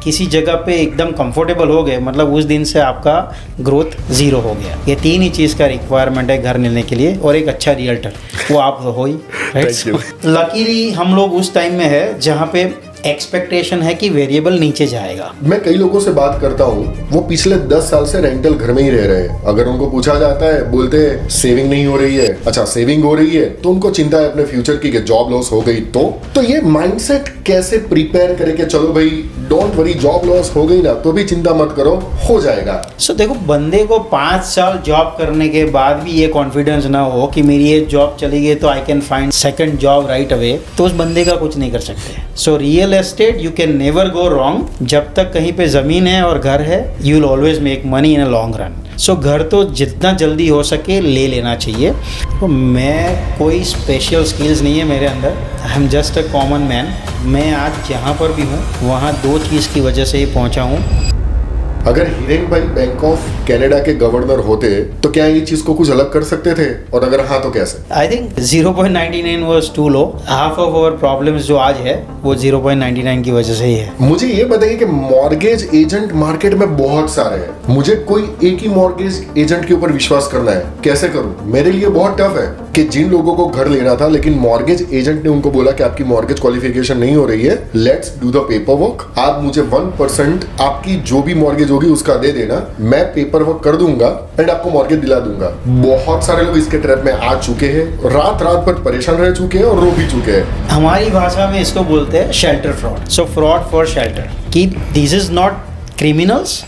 किसी जगह पे एकदम कंफर्टेबल हो गए, मतलब उस दिन से आपका ग्रोथ ज़ीरो हो गया। ये तीन ही चीज़ का रिक्वायरमेंट है घर लेने के लिए, और एक अच्छा रियल्टर, वो आप हो ही, राइट। लकीली हम लोग उस टाइम में है जहाँ पे एक्सपेक्टेशन है कि वेरिएबल नीचे जाएगा। मैं कई लोगों से बात करता हूँ, वो पिछले 10 साल से रेंटल घर में ही रह रहे हैं। अगर उनको पूछा जाता है, बोलते हैं सेविंग नहीं हो रही है। अच्छा, सेविंग हो रही है तो उनको चिंता है अपने फ्यूचर की कि जॉब लॉस हो गई तो ये माइंडसेट कैसे प्रिपेयर करे कि चलो भाई डोंट वरी, जॉब लॉस हो गई ना तो भी चिंता मत करो, हो जाएगा। सो देखो, बंदे को 5 साल जॉब करने के बाद भी ये कॉन्फिडेंस ना हो कि मेरी ये जॉब चली गई तो I can find second job right away, तो उस बंदे का कुछ नहीं कर सकते। So real estate you can never go wrong. जब तक कहीं पे ज़मीन है और घर है, you will always make money in a long run. So घर तो जितना जल्दी हो सके ले लेना चाहिए। तो मैं कोई स्पेशल स्किल्स नहीं है मेरे अंदर, I am just a common man. मैं आज जहाँ पर भी हूँ वहाँ 2 चीज़ की वजह से ही पहुँचा हूँ। अगर हिरेन भाई बैंक ऑफ कनाडा के गवर्नर होते तो क्या ये चीज को कुछ अलग कर सकते थे, और अगर हाँ तो कैसे? I think 0.99 was too low. Half of our problems जो आज है वो 0.99 की वजह से ही है। मुझे ये बताइए कि मॉर्गेज एजेंट मार्केट में बहुत सारे हैं, मुझे कोई एक ही मॉर्गेज एजेंट के ऊपर विश्वास करना है, कैसे करूं? मेरे लिए बहुत टफ है कि जिन लोगों को घर लेना था लेकिन मॉर्गेज एजेंट ने उनको बोला कि आपकी मॉर्गेज क्वालिफिकेशन नहीं हो रही है, let's do the paper work, आप मुझे 1% आपकी जो भी मॉर्गेज होगी उसका दे देना, मैं पेपर वर्क कर दूंगा एंड आपको मॉर्गेज दिला दूंगा। बहुत सारे लोग इसके ट्रैप में आ चुके हैं, रात रात भर परेशान रह चुके हैं और रो भी चुके हैं। हमारी भाषा में इसको बोलते हैं shelter fraud. So fraud for shelter, कि this is not criminals,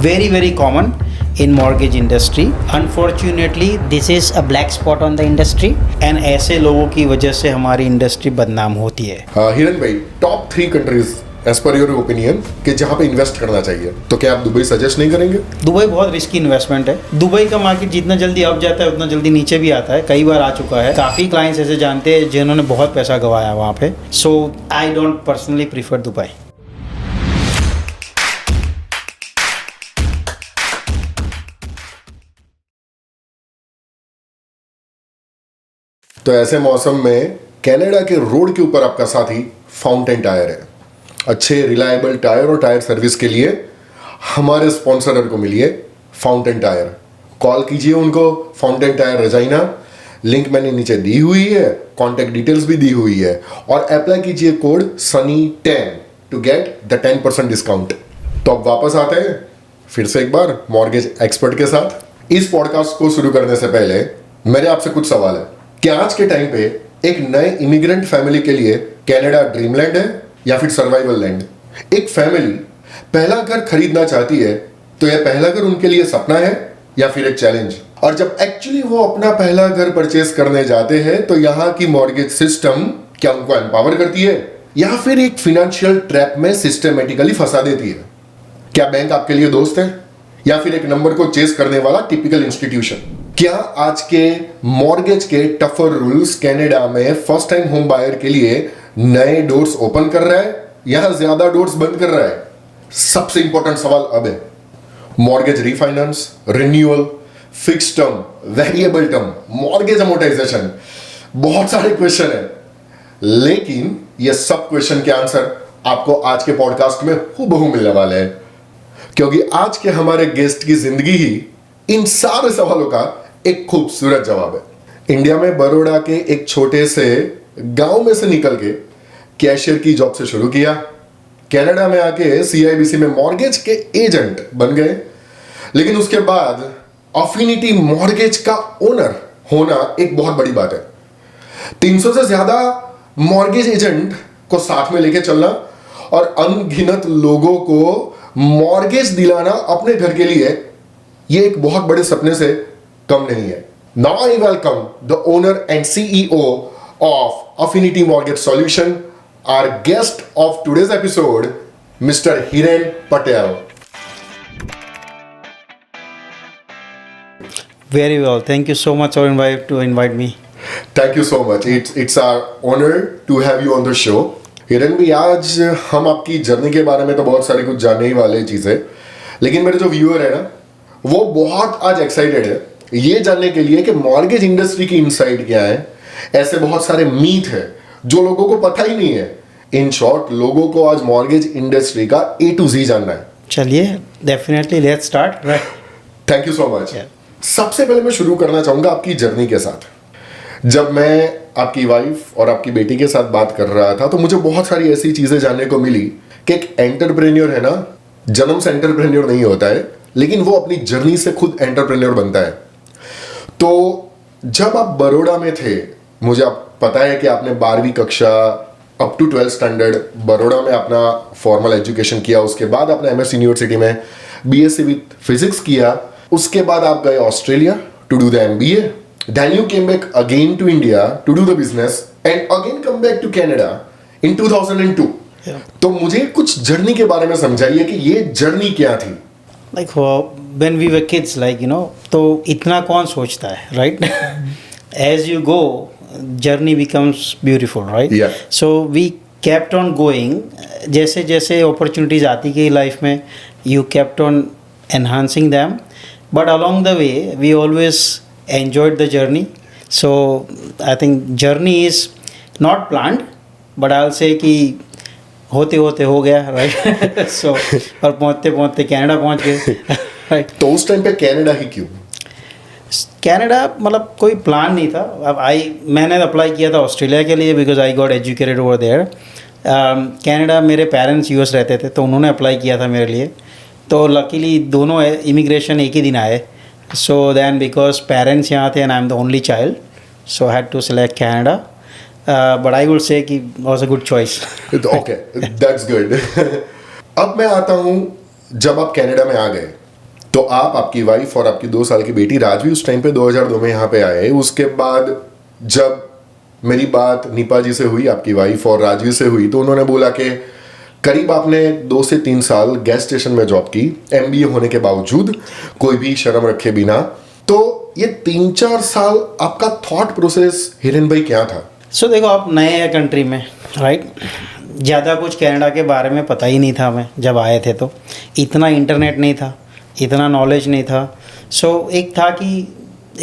very very common in mortgage industry. Unfortunately this is a black spot on the industry, and ऐसे लोगों की वजह से हमारी इंडस्ट्री बदनाम होती है। हिरन भाई, top 3 countries as per your opinion कि जहाँ पे इन्वेस्ट करना चाहिए, तो क्या आप दुबई सजेस्ट नहीं करेंगे? दुबई बहुत रिस्की इन्वेस्टमेंट है। दुबई का मार्केट जितना जल्दी अप जाता है उतना जल्दी नीचे भी आता है, कई बार आ चुका है। काफ़ी क्लाइंट्स ऐसे जानते हैं जिन्होंने बहुत पैसा गंवाया वहाँ पे। So I don't personally prefer Dubai. तो ऐसे मौसम में कनाडा के रोड के ऊपर आपका साथी फाउंटेन टायर है। अच्छे रिलायबल टायर और टायर सर्विस के लिए हमारे स्पॉन्सर को मिलिए फाउंटेन टायर। कॉल कीजिए उनको, फाउंटेन टायर रजाइना, लिंक मैंने नीचे दी हुई है, कॉन्टैक्ट डिटेल्स भी दी हुई है, और अप्लाई कीजिए code SUNNY10 to get the 10% discount. तो अब वापस आते हैं फिर से एक बार मॉर्गेज एक्सपर्ट के साथ। इस पॉडकास्ट को शुरू करने से पहले मेरे आपसे कुछ सवाल है कि आज के टाइम पे एक नए इमिग्रेंट फैमिली के लिए कनाडा ड्रीमलैंड है या फिर सर्वाइवल लैंड? एक फैमिली पहला घर खरीदना चाहती है तो यह पहला घर उनके लिए सपना है या फिर एक चैलेंज? और जब एक्चुअली वो अपना पहला घर परचेस करने जाते हैं तो यहाँ की मॉर्गेज सिस्टम क्या उनको एम्पावर करती है या फिर एक फिनेंशियल ट्रैप में सिस्टमेटिकली फंसा देती है? क्या बैंक आपके लिए दोस्त है या फिर एक नंबर को चेस करने वाला टिपिकल इंस्टीट्यूशन? क्या आज के मॉर्गेज के टफर रूल्स कनाडा में फर्स्ट टाइम होम बायर के लिए नए डोर्स ओपन कर रहा है या ज्यादा डोर्स बंद कर रहा है? सबसे इंपॉर्टेंट सवाल अब है, mortgage refinance, renewal, fix term, variable term, mortgage amortisation, बहुत सारे क्वेश्चन है, लेकिन ये सब क्वेश्चन के आंसर आपको आज के पॉडकास्ट में हूबहू मिलने वाले हैं, क्योंकि आज के हमारे गेस्ट की जिंदगी ही इन सारे सवालों का एक खूबसूरत जवाब है। इंडिया में बड़ौदा के एक छोटे से गांव में से निकल के कैशियर की जॉब से शुरू किया, कनाडा में आके CIBC में मॉर्गेज के एजेंट बन गए, लेकिन उसके बाद अफिनिटी मॉर्गेज का ओनर होना एक बहुत बड़ी बात है। 300 से ज्यादा मॉर्गेज एजेंट को साथ में लेके चलना और अनगिनत लोगों को मॉर्गेज दिलाना अपने घर के लिए, ये एक बहुत बड़े सपने से कम नहीं है। Now I welcome the owner and CEO of Affinity Mortgage Solution, our guest of today's episode, Mr. Hiren Patel. Very well, thank you so much for invite me. Thank you so much. It's our honor to have you on the show. हिरन भी, आज हम आपकी journey के बारे में तो बहुत सारी कुछ जानने ही वाले चीज़ें, लेकिन मेरे जो व्यूअर है ना, वो बहुत आज एक्साइटेड है ये जानने के लिए कि मॉर्गेज इंडस्ट्री की इनसाइड क्या है। ऐसे बहुत सारे मीथ है जो लोगों को पता ही नहीं है, इन शॉर्ट लोगों को आज मॉर्गेज इंडस्ट्री का A to Z जानना है। चलिए, definitely let's start. Right, thank you so much. सबसे पहले मैं शुरू करना चाहूंगा आपकी जर्नी के साथ। जब मैं आपकी वाइफ और आपकी बेटी के साथ बात कर रहा था तो मुझे बहुत सारी ऐसी चीजें जानने को मिली कि एक एंटरप्रेन्योर है ना, जन्म से एंटरप्रेन्योर नहीं होता है, लेकिन वो अपनी जर्नी से खुद एंटरप्रेन्योर बनता है। तो जब आप बड़ौदा में थे, मुझे पता है कि आपने 12वीं कक्षा up to 12th standard Baroda में अपना फॉर्मल एजुकेशन किया। उसके बाद आपने एमएस यूनिवर्सिटी में बीएससी विद फिजिक्स किया। उसके बाद आप गए Australia to do the MBA. Then you came back again to India to do the business and again come back to Canada in 2002। तो मुझे कुछ जर्नी के बारे में समझाइए कि ये जर्नी क्या थी। Like when we were kids, like you know, तो इतना कौन सोचता है, right? As you go, journey becomes beautiful, right? Yeah. So we kept on going. जैसे जैसे opportunities आती गई लाइफ में, you kept on enhancing them, but along the way we always enjoyed the journey. So I think journey is not planned, but I'll say कि होते होते हो गया, right? So और पहुँचते पहुँचते कनाडा पहुँच गए, right? तो उस टाइम पे कनाडा ही क्यों? कनाडा मतलब कोई प्लान नहीं था। अब मैंने अप्लाई किया था ऑस्ट्रेलिया के लिए because I got educated over there. Canada, मेरे पेरेंट्स यूएस रहते थे तो उन्होंने अप्लाई किया था मेरे लिए। तो लकीली दोनों इमिग्रेशन एक ही दिन आए। सो दैन बिकॉज पेरेंट्स यहाँ थे and I am the only child, so had to select Canada, but I would say कि was a good choice. Okay, that's good. अब मैं आता हूँ, जब आप कनाडा में आ गए तो आप, आपकी वाइफ और आपकी 2 साल की बेटी राजवी उस टाइम पे 2002 में यहाँ पे आए। उसके बाद जब मेरी बात नीपा जी से हुई, आपकी वाइफ और राजवी से हुई, तो उन्होंने बोला कि करीब आपने 2 से 3 साल गैस स्टेशन में जॉब की, एमबीए होने के बावजूद, कोई भी शर्म रखे बिना। तो ये 3-4 साल आपका थॉट प्रोसेस हिरेन भाई क्या था? सो देखो, आप नए हैं कंट्री में, राइट? ज़्यादा कुछ कनाडा के बारे में पता ही नहीं था हमें जब आए थे। तो इतना इंटरनेट नहीं था, इतना नॉलेज नहीं था। सो एक था कि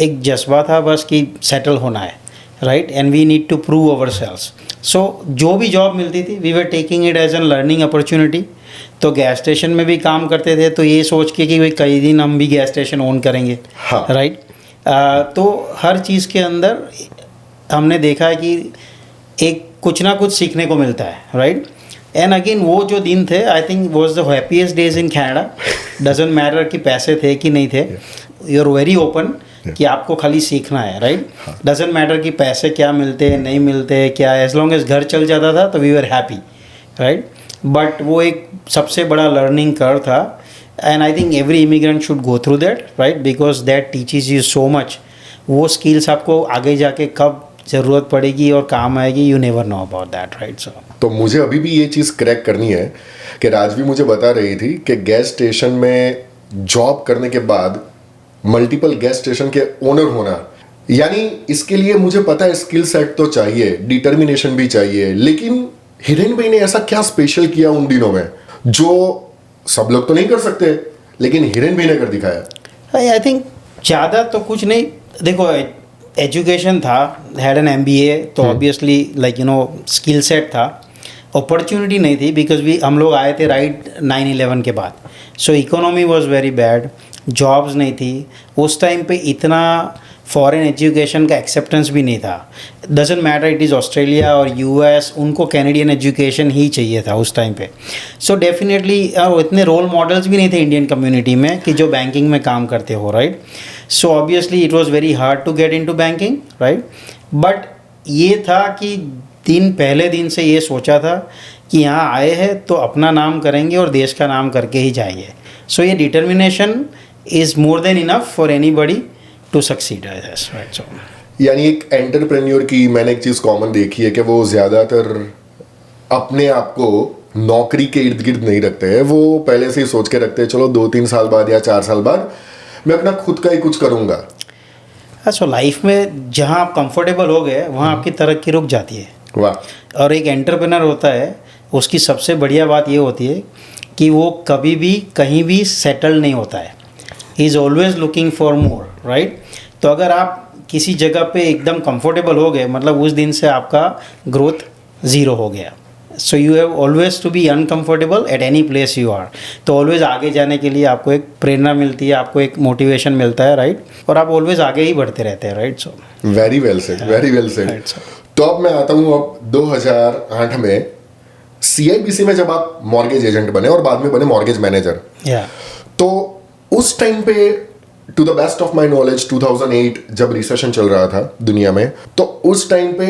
एक जज्बा था बस कि सेटल होना है, right? And we need to prove our sales. So जो भी जॉब मिलती थी we were taking it as an learning opportunity. तो गैस स्टेशन में भी काम करते थे तो ये सोच के कि भाई कई दिन हम भी गैस स्टेशन ओन करेंगे, हाँ। राइट? तो हर चीज़ के अंदर हमने देखा है कि एक कुछ ना कुछ सीखने को मिलता है, राइट? एंड अगेन वो जो दिन थे, I think was the happiest days in Canada. Doesn't matter कि पैसे थे कि नहीं थे, यू आर वेरी ओपन कि आपको खाली सीखना है, राइट? डजेंट मैटर कि पैसे क्या मिलते हैं नहीं मिलते क्या, एज लॉन्ग एज घर चल जाता था तो we were happy, right? But वो एक सबसे बड़ा लर्निंग कर्व था and I think every immigrant should go through that, right? Because that teaches you so much. वो स्किल्स आपको आगे जाके कब ज़रूरत पड़ेगी और काम आएगी, you never know about that, right? So तो मुझे अभी भी ये चीज़ क्रैक करनी है कि राजवी मुझे बता रही थी कि गैस स्टेशन में जॉब करने के बाद मल्टीपल गैस स्टेशन के ओनर होना, यानी इसके लिए मुझे पता है स्किल सेट तो चाहिए, डिटर्मिनेशन भी चाहिए, लेकिन हिरेन भाई ने ऐसा क्या स्पेशल किया उन दिनों में जो सब लोग तो नहीं कर सकते, लेकिन हिरेन भाई ने कर दिखाया? आई थिंक ज़्यादा तो कुछ नहीं। देखो, एजुकेशन था, हैड एन एमबीए, तो obviously like you no skill set था। अपॉर्चुनिटी नहीं थी बिकॉज हम लोग आए थे राइट 9/11 के बाद। So economy was very bad, jobs नहीं थी उस टाइम पे, इतना फॉरेन एजुकेशन का एक्सेप्टेंस भी नहीं था। Doesn't matter it is Australia और यूएस, उनको कैनेडियन एजुकेशन ही चाहिए था उस टाइम पे। सो डेफिनेटली इतने रोल मॉडल्स भी नहीं थे इंडियन कम्युनिटी में कि जो बैंकिंग में काम करते हो, right? So obviously it was very hard to get into banking, right? But ये था कि पहले दिन से ये सोचा था कि यहाँ आए हैं तो अपना नाम करेंगे और देश का नाम करके ही जाएंगे। सो ये determination is more than enough for anybody to succeed, right? So यानी एक एंटरप्रेन्योर की मैंने एक चीज़ कॉमन देखी है कि वो ज़्यादातर अपने आप को नौकरी के इर्द गिर्द नहीं रखते हैं। वो पहले से ही सोच के रखते हैं चलो 2-3 साल बाद या 4 साल बाद मैं अपना खुद का ही कुछ करूँगा। सो लाइफ में जहाँ आप कंफर्टेबल हो गए वहाँ आपकी तरक्की रुक जाती है। वाह। और एक एंटरप्रेनर होता है, उसकी सबसे बढ़िया बात ये होती है कि वो कभी भी कहीं भी सेटल नहीं होता है। He is always looking for more, right? तो अगर आप किसी जगह पे एकदम कंफर्टेबल हो गए, मतलब उस दिन से आपका ग्रोथ ज़ीरो हो गया। So you have always to be uncomfortable at any place you are. तो ऑलवेज आगे जाने के लिए आपको एक प्रेरणा मिलती है, आपको एक मोटिवेशन मिलता है, राइट, और आप ऑलवेज आगे ही बढ़ते रहते हैं, right. So very well said, very well said. तो अब मैं आता हूँ अब 2008 में CIBC में जब आप मॉर्गेज एजेंट बने और बाद में बने मॉर्गेज मैनेजर, तो उस टाइम पे to the best of my knowledge 2008 जब रिसेशन चल रहा था दुनिया में, तो उस टाइम पे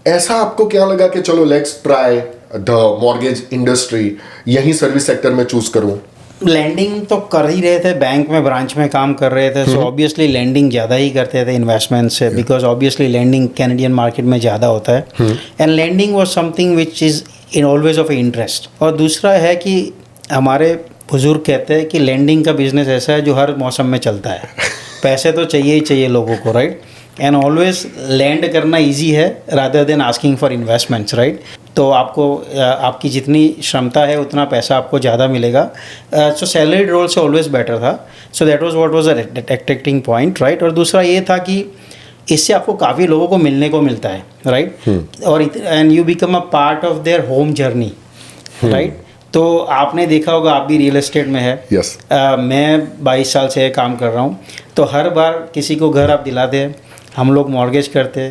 ऐसा आपको क्या लगा कि चलो let's try the mortgage industry, यही सर्विस सेक्टर में चूज करूं? लैंडिंग तो कर ही रहे थे, बैंक में ब्रांच में काम कर रहे थे, सो ऑब्वियसली लैंडिंग ज़्यादा ही करते थे इन्वेस्टमेंट से, because obviously lending Canadian market में ज़्यादा होता है, and lending was something which is in always of interest. और दूसरा है कि हमारे बुजुर्ग कहते हैं कि लैंडिंग का बिजनेस ऐसा है जो हर मौसम में चलता है, पैसे तो चाहिए ही चाहिए लोगों को, राइट, एंड ऑलवेज लैंड करना ईजी है rather than asking for investments, right. तो आपको आपकी जितनी क्षमता है उतना पैसा आपको ज़्यादा मिलेगा, सो सैलरीड रोल से ऑलवेज बेटर था। So that was what was a attracting point, right. और दूसरा ये था कि इससे आपको काफ़ी लोगों को मिलने को मिलता है, राइट, और and you become a part of their home journey, right. तो आपने देखा होगा, आप भी रियल एस्टेट में है, yes. मैं 22 साल से काम कर रहा हूँ, तो हर बार किसी को घर आप दिलाते हैं, हम लोग मॉर्गेज करते,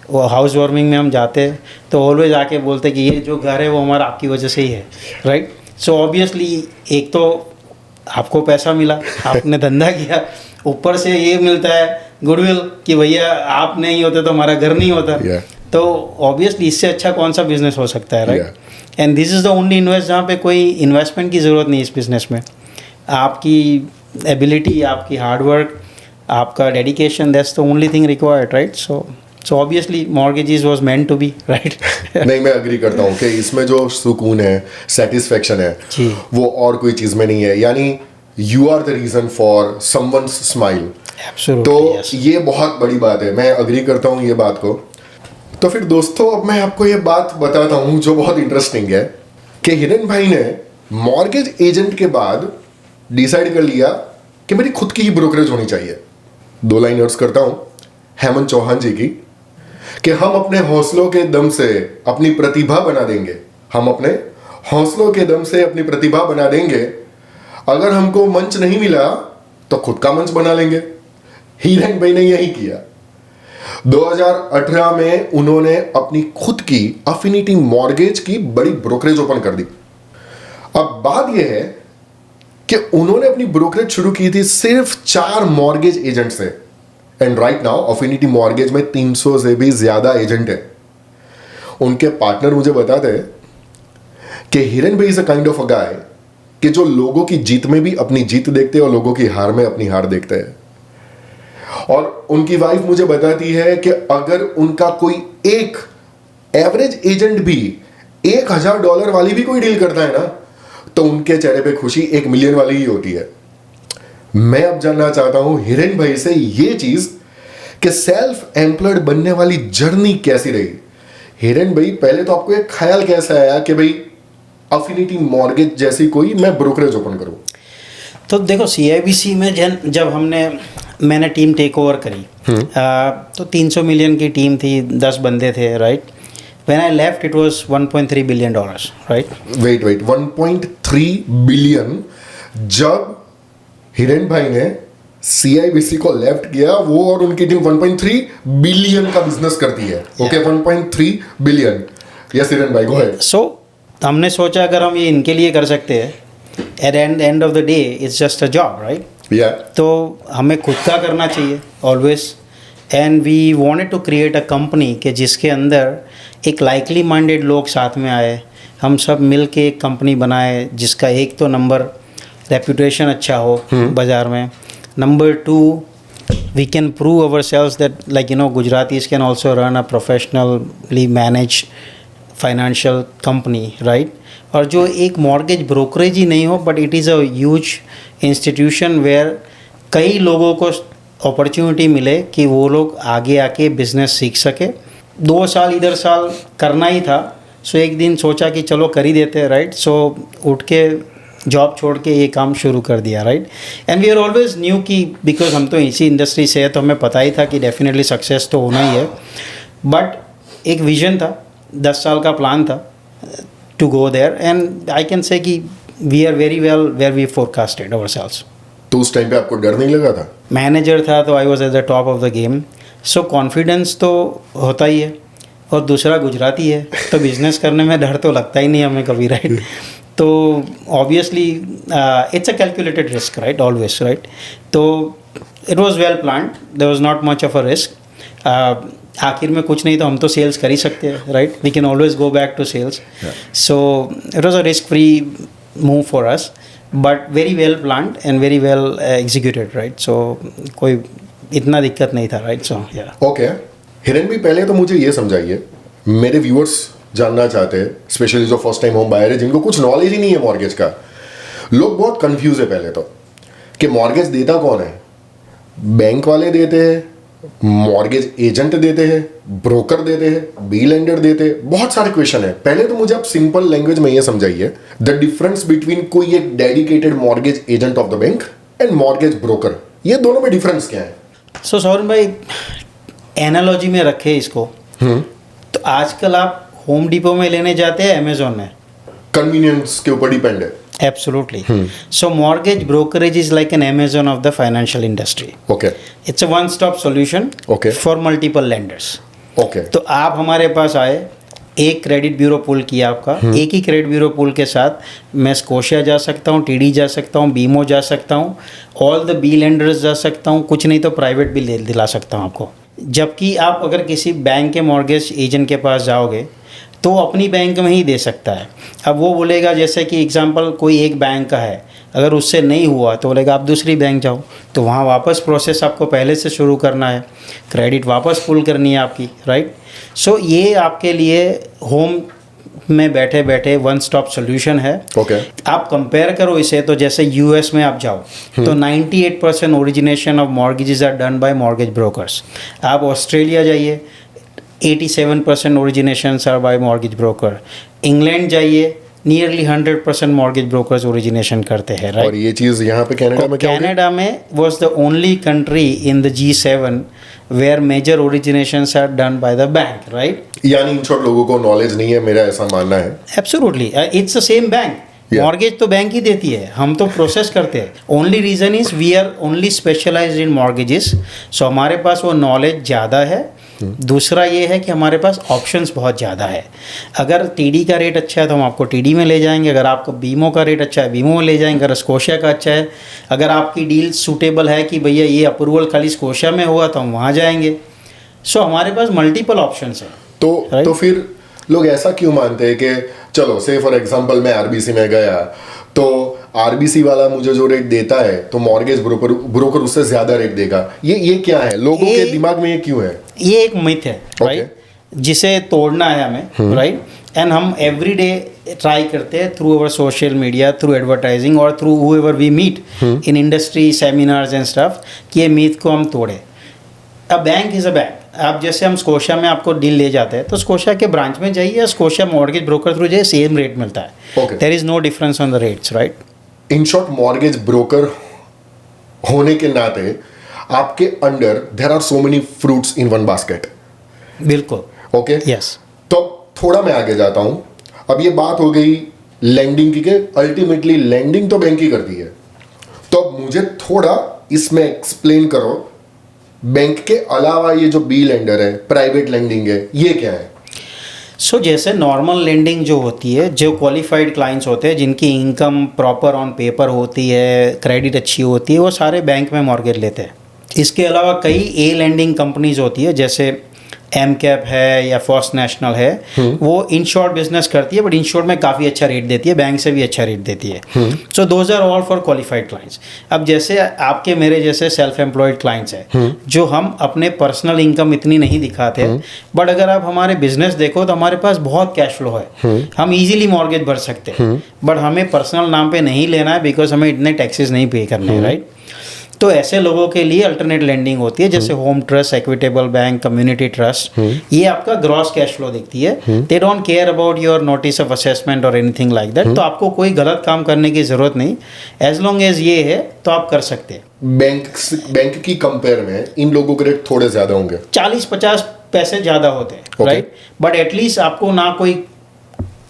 वो हाउस वार्मिंग में हम जाते, तो ऑलवेज आके बोलते कि ये जो घर है वो हमारा आपकी वजह से ही है, राइट। सो ऑब्वियसली एक तो आपको पैसा मिला, आपने धंधा किया, ऊपर से ये मिलता है गुडविल कि भैया आप नहीं होते तो हमारा घर नहीं होता, तो ऑब्वियसली इससे अच्छा कौन सा बिजनेस हो सकता है, right. And this is the only invest जहाँ पे कोई इन्वेस्टमेंट की ज़रूरत नहीं इस बिज़नेस में, आपकी एबिलिटी, आपकी हार्डवर्क, आपका dedication, that's the only thing required, right. So obviously mortgages was meant to be, right. नहीं, मैं एग्री करता हूँ कि इसमें जो सुकून है, सेटिस्फेक्शन है, वो और कोई चीज़ में नहीं है, यानी you are the reason for someone's smile. तो ये बहुत बड़ी बात है, मैं एग्री करता हूँ ये बात को। तो फिर दोस्तों, अब मैं आपको ये बात बताता हूँ जो बहुत इंटरेस्टिंग है कि हिरेन भाई ने मॉर्गेज एजेंट के बाद डिसाइड कर लिया कि मेरी खुद की ही ब्रोकरेज होनी चाहिए। 2 लाइन अर्ज करता हूँ हेमंत चौहान जी की कि हम अपने हौसलों के दम से अपनी प्रतिभा बना देंगे, हम अपने हौसलों के दम से अपनी प्रतिभा बना देंगे, अगर हमको मंच नहीं मिला तो खुद का मंच बना लेंगे। हिरेन भाई ने यही किया। 2018 में उन्होंने अपनी खुद की अफिनिटी मॉर्गेज की बड़ी ब्रोकरेज ओपन कर दी। अब बात यह है कि उन्होंने अपनी ब्रोकरेज शुरू की थी सिर्फ 4 मॉर्गेज एजेंट से, and right now affinity mortgage में 300 से भी ज्यादा एजेंट है। उनके पार्टनर मुझे बताते हैं कि Hiren bhai is a kind of a guy कि जो लोगों की जीत में भी अपनी जीत देखते हैं और लोगों की हार में अपनी हार देखते हैं। और उनकी वाइफ मुझे बताती है कि अगर उनका कोई एक एवरेज एजेंट भी $1000 वाली भी कोई डील करता है ना, तो उनके चेहरे पे खुशी 1 मिलियन वाली ही होती है। मैं अब जानना चाहता हूं हिरेन भाई से ये चीज कि सेल्फ एम्प्लॉयड बनने वाली जर्नी कैसी रही। हिरेन भाई, पहले तो आपको एक ख्याल कैसा आया कि भाई अफिनिटी मॉर्गेज जैसी कोई मैं ब्रोकरेज ओपन करूं? तो देखो, CIBC में जब मैंने टीम टेक ओवर करी, तो 300 मिलियन की टीम थी, 10 बंदे थे, right. When I left, it was $1.3 billion, right? Wait, 1.3 billion जब हिरेन भाई ने CIBC को लेफ्ट किया, वो और उनकी टीम 1.3 बिलियन का बिजनेस करती है। Okay, 1.3 billion. यस हिरेन भाई, गो अहेड। सो हमने सोचा अगर हम ये इनके लिए कर सकते हैं, at end of the day it's just a job, right. तो हमें खुद का करना चाहिए always, and we wanted to create a company के जिसके अंदर एक लाइकली माइंडेड लोग साथ में आए, हम सब मिल के एक कंपनी बनाए जिसका एक तो नंबर रेपुटेशन अच्छा हो बाज़ार में, number 2 we can prove our sales that like Gujaratis can also run a professionally manage financial company, right. और जो एक मॉर्गेज ब्रोकरेज ही नहीं हो, but it is a huge institution where कई लोगों को अपॉर्चुनिटी मिले कि वो लोग आगे आके बिजनेस सीख सके। 2 साल इधर साल करना ही था, सो एक दिन सोचा कि चलो कर ही देते हैं, राइट। सो उठ के जॉब छोड़ के ये काम शुरू कर दिया, right. And we are always new कि बिकॉज हम तो इसी इंडस्ट्री से है, तो हमें पता ही था कि डेफिनेटली सक्सेस तो होना ही है, बट एक विजन था, 10 साल का प्लान था to go there, and I can say कि we are very well where we forecasted ourselves. तो उस टाइम पे आपको डर नहीं लगा था? मैनेजर था तो I was at the top of the game, so confidence तो होता ही है, और दूसरा गुजराती है तो बिजनेस करने में डर तो लगता ही नहीं हमें कभी, राइट? तो obviously it's a calculated risk, right, always, right? तो it was well planned, there was not much of a risk. आखिर में कुछ नहीं तो हम तो सेल्स कर ही सकते हैं, right? We can always go back to sales. So it was a risk free move for us, but very well planned and very well executed, right? So कोई इतना दिक्कत नहीं था, राइट? सो या ओके हिरेन भी, पहले तो मुझे ये समझाइए, मेरे व्यूअर्स जानना चाहते हैं, स्पेशली जो फर्स्ट टाइम होम बायर है, जिनको कुछ नॉलेज ही नहीं है मॉर्गेज का. लोग बहुत कंफ्यूज है पहले तो कि मॉर्गेज देता कौन है. बैंक वाले देते हैं, मॉर्गेज एजेंट देते हैं, ब्रोकर देते हैं, बी लेंडर देते हैं, बहुत सारे क्वेश्चन है. पहले तो मुझे आप सिंपल लैंग्वेज में ये समझाइए द डिफरेंस बिटवीन कोई एक dedicated mortgage agent of the bank and mortgage broker. ये दोनों में डिफरेंस क्या है? सो सौरभ भाई, एनालॉजी में रखे इसको, तो आजकल आप होम डिपो में लेने जाते हैं, अमेजोन में, कन्वीनियंस के ऊपर डिपेंड है. Absolutely. So mortgage brokerage is like an Amazon of the financial industry. Okay It's a one-stop solution Okay. for multiple lenders. Okay तो आप हमारे पास आए, एक क्रेडिट ब्यूरो पुल किया आपका, एक ही क्रेडिट ब्यूरो पुल के साथ मैं स्कोशिया जा सकता हूँ, टीडी जा सकता हूँ, बीमो जा सकता हूँ, ऑल द बी लेंडर्स जा सकता हूँ, कुछ नहीं तो प्राइवेट भी दिला सकता हूँ आपको. जबकि आप अगर किसी बैंक के मॉर्गेज एजेंट के पास जाओगे तो अपनी बैंक में ही दे सकता है. अब वो बोलेगा, जैसे कि एग्जांपल कोई एक बैंक का है, अगर उससे नहीं हुआ तो बोलेगा आप दूसरी बैंक जाओ, तो वहाँ वापस प्रोसेस आपको पहले से शुरू करना है, क्रेडिट वापस पुल करनी है आपकी, राइट? सो ये आपके लिए होम में बैठे बैठे वन स्टॉप सोल्यूशन है. ओके आप कंपेयर करो इसे, तो जैसे यूएस में आप जाओ तो 98% origination of mortgages are done by mortgage brokers. आप ऑस्ट्रेलिया जाइए, 87% originations are by mortgage broker. England जाइए, नियरली 100% मॉर्गेज ब्रोकर्स ओरिजिनेशन करते हैं, राइट? और ये चीज यहाँ पे कनाडा में क्या हो गया? कनाडा में was the only country in the G7 where major originations are done by the bank, right? यानी इन शॉर्ट लोगों को नॉलेज नहीं है, मेरा ऐसा मानना है. Absolutely, it's the same bank. Mortgage तो बैंक ही देती है, हम तो प्रोसेस करते हैं. Only reason is we are only specialized in mortgages. So हमारे पास वो नॉलेज ज़्यादा है. दूसरा ये है कि हमारे पास ऑप्शंस बहुत ज़्यादा है. अगर टीडी का रेट अच्छा है तो हम आपको टीडी में ले जाएंगे, अगर आपको बीमो का रेट अच्छा है बीमो में ले जाएंगे, अगर स्कोशिया का अच्छा है, अगर आपकी डील सूटेबल है कि भैया ये अप्रूवल खाली स्कोशिया में हुआ तो हम वहाँ जाएंगे. सो हमारे पास मल्टीपल ऑप्शंस हैं. तो फिर लोग ऐसा क्यों मानते हैं कि चलो से फॉर एग्जांपल मैं आरबीसी में गया तो आरबीसी वाला मुझे जो रेट देता है तो मॉर्गेज ब्रोकर उससे ज्यादा रेट देगा. ये क्या है, लोगों के दिमाग में ये क्यों है? ये एक मिथ है, राइट? जिसे तोड़ना है हमें, राइट? एंड हम एवरी डे ट्राई करते हैं through our social media, through advertising और through whoever we meet in industry seminars and stuff कि ये मिथ को हम तोड़े. A bank is a bank. आप जैसे हम स्कोशिया में आपको डील ले जाते हैं तो स्कोशिया के ब्रांच में जाइए या स्कोशिया मॉर्गेज ब्रोकर थ्रू जाइए, सेम रेट मिलता है. Okay. There is no difference on the rates, right? In short mortgage broker होने के नाते आपके अंडर there are so many fruits in one basket. बिल्कुल. Okay yes. तो थोड़ा मैं आगे जाता हूं. अब ये बात हो गई लैंडिंग की, के अल्टीमेटली लैंडिंग तो बैंक ही करती है. तो अब मुझे थोड़ा इसमें एक्सप्लेन करो, बैंक के अलावा ये जो बी लेंडर है, प्राइवेट लैंडिंग है, ये क्या है? सो जैसे नॉर्मल लेंडिंग जो होती है, जो क्वालिफाइड क्लाइंट्स होते हैं जिनकी इनकम प्रॉपर ऑन पेपर होती है, क्रेडिट अच्छी होती है, वो सारे बैंक में मॉर्गेज लेते हैं. इसके अलावा कई ए लेंडिंग कंपनीज होती है, जैसे एम कैप है या फर्स्ट नेशनल है, वो इन शॉर्ट बिजनेस करती है, बट इन शॉर्ट में काफ़ी अच्छा रेट देती है, बैंक से भी अच्छा रेट देती है. So those are all for qualified clients. अब जैसे आपके मेरे जैसे सेल्फ एम्प्लॉयड क्लाइंट्स हैं जो हम अपने पर्सनल इनकम इतनी नहीं दिखाते, बट अगर आप हमारे बिजनेस देखो तो हमारे पास बहुत कैश फ्लो है, हम इजीली मॉर्गेज भर सकते हैं, बट हमें पर्सनल नाम पे नहीं लेना है बिकॉज हमें इतने टैक्सेस नहीं पे करने हैं, राइट? तो ऐसे लोगों के लिए अल्टरनेट लेंडिंग होती है, जैसे home trust, equitable bank, community trust. ये आपका ग्रॉस कैश फ्लो देखती है. They don't care about your notice of assessment और एनीथिंग लाइक दैट. तो आपको कोई गलत काम करने की जरूरत नहीं, एज लॉन्ग एज ये है तो आप कर सकते हैं. बैंक की कंपेयर में इन लोगों के रेट थोड़े ज्यादा होंगे, 40-50 पैसे ज़्यादा होते हैं, राइट? बट एटलीस्ट आपको ना कोई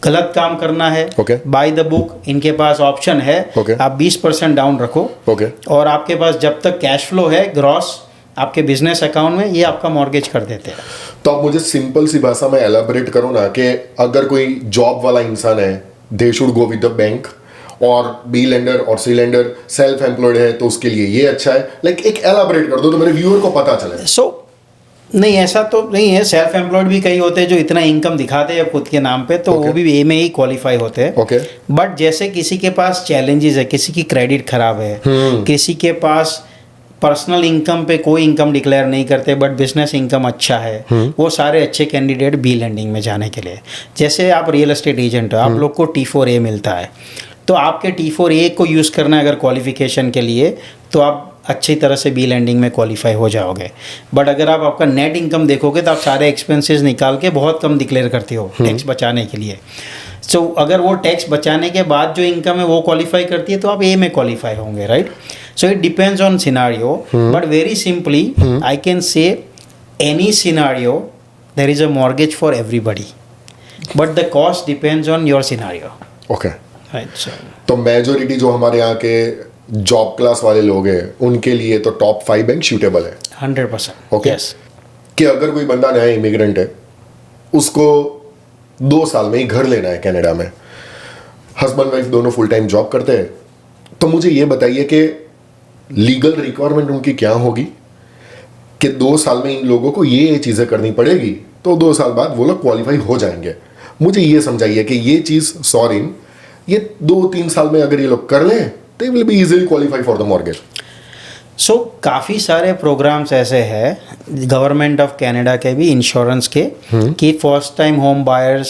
गलत काम करना है, Okay. बाय द बुक, इनके पास ऑप्शन है। Okay. आप 20% डाउन रखो, ओके और आपके पास जब तक कैश फ्लो है ग्रॉस आपके बिजनेस अकाउंट में, ये आपका मॉर्गेज कर देते हैं। तो आप मुझे सिंपल सी भाषा में एलाबोरेट करो ना कि अगर कोई जॉब वाला इंसान है, they should go with the bank, और बी लेंडर और सी लेंडर सेल्फ एम्प्लॉयड है तो उसके लिए ये अच्छा है। लाइक एक एलाबोरेट कर दो तो मेरे व्यूअर को पता चले। सो नहीं, ऐसा तो नहीं है। सेल्फ एम्प्लॉयड भी कई होते हैं जो इतना इनकम दिखाते हैं खुद के नाम पे, तो Okay. वो भी ए में ही क्वालिफाई होते हैं। ओके बट जैसे किसी के पास चैलेंजेस है, किसी की क्रेडिट खराब है, किसी के पास पर्सनल इनकम पे कोई इनकम डिक्लेयर नहीं करते बट बिजनेस इनकम अच्छा है, वो सारे अच्छे कैंडिडेट बी लेंडिंग में जाने के लिए। जैसे आप रियल एस्टेट एजेंट हो, आप लोग को T4A मिलता है, तो आपके T4A को यूज़ करना है अगर क्वालिफिकेशन के लिए, तो आप अच्छी तरह से बी लैंडिंग में क्वालिफाई हो जाओगे। बट अगर आप आपका नेट इनकम देखोगे तो आप सारे एक्सपेंसेस निकाल के बहुत कम डिक्लेयर करते हो टैक्स बचाने के लिए। सो अगर वो टैक्स बचाने के बाद जो इनकम है वो क्वालिफाई करती है तो आप ए में क्वालिफाई होंगे, right. So it depends on scenario, but very simply I can say any scenario there is a mortgage for everybody, but the cost depends on your scenario, okay. Right. So तो majority जो हमारे यहाँ के job class वाले लोग हैं उनके लिए तो टॉप 5 बैंक सूटेबल है। 100%। ओके। यस। कि अगर कोई बंदा नया इमिग्रेंट है, उसको 2 साल में ही घर लेना है कनाडा में, हस्बैंड वाइफ दोनों फुल टाइम जॉब करते हैं, तो मुझे ये बताइए कि लीगल रिक्वायरमेंट उनकी क्या होगी कि 2 साल में इन लोगों को ये चीज़ें करनी पड़ेगी तो 2 साल बाद वो लोग क्वालिफाई हो जाएंगे। मुझे ये समझाइए कि ये चीज़ सॉरी ये 2-3 साल में अगर ये लोग कर लें they will be easily qualify for the mortgage. सो काफ़ी सारे प्रोग्राम्स ऐसे हैं गवर्नमेंट ऑफ कनाडा के भी, इंश्योरेंस के, कि first time home buyers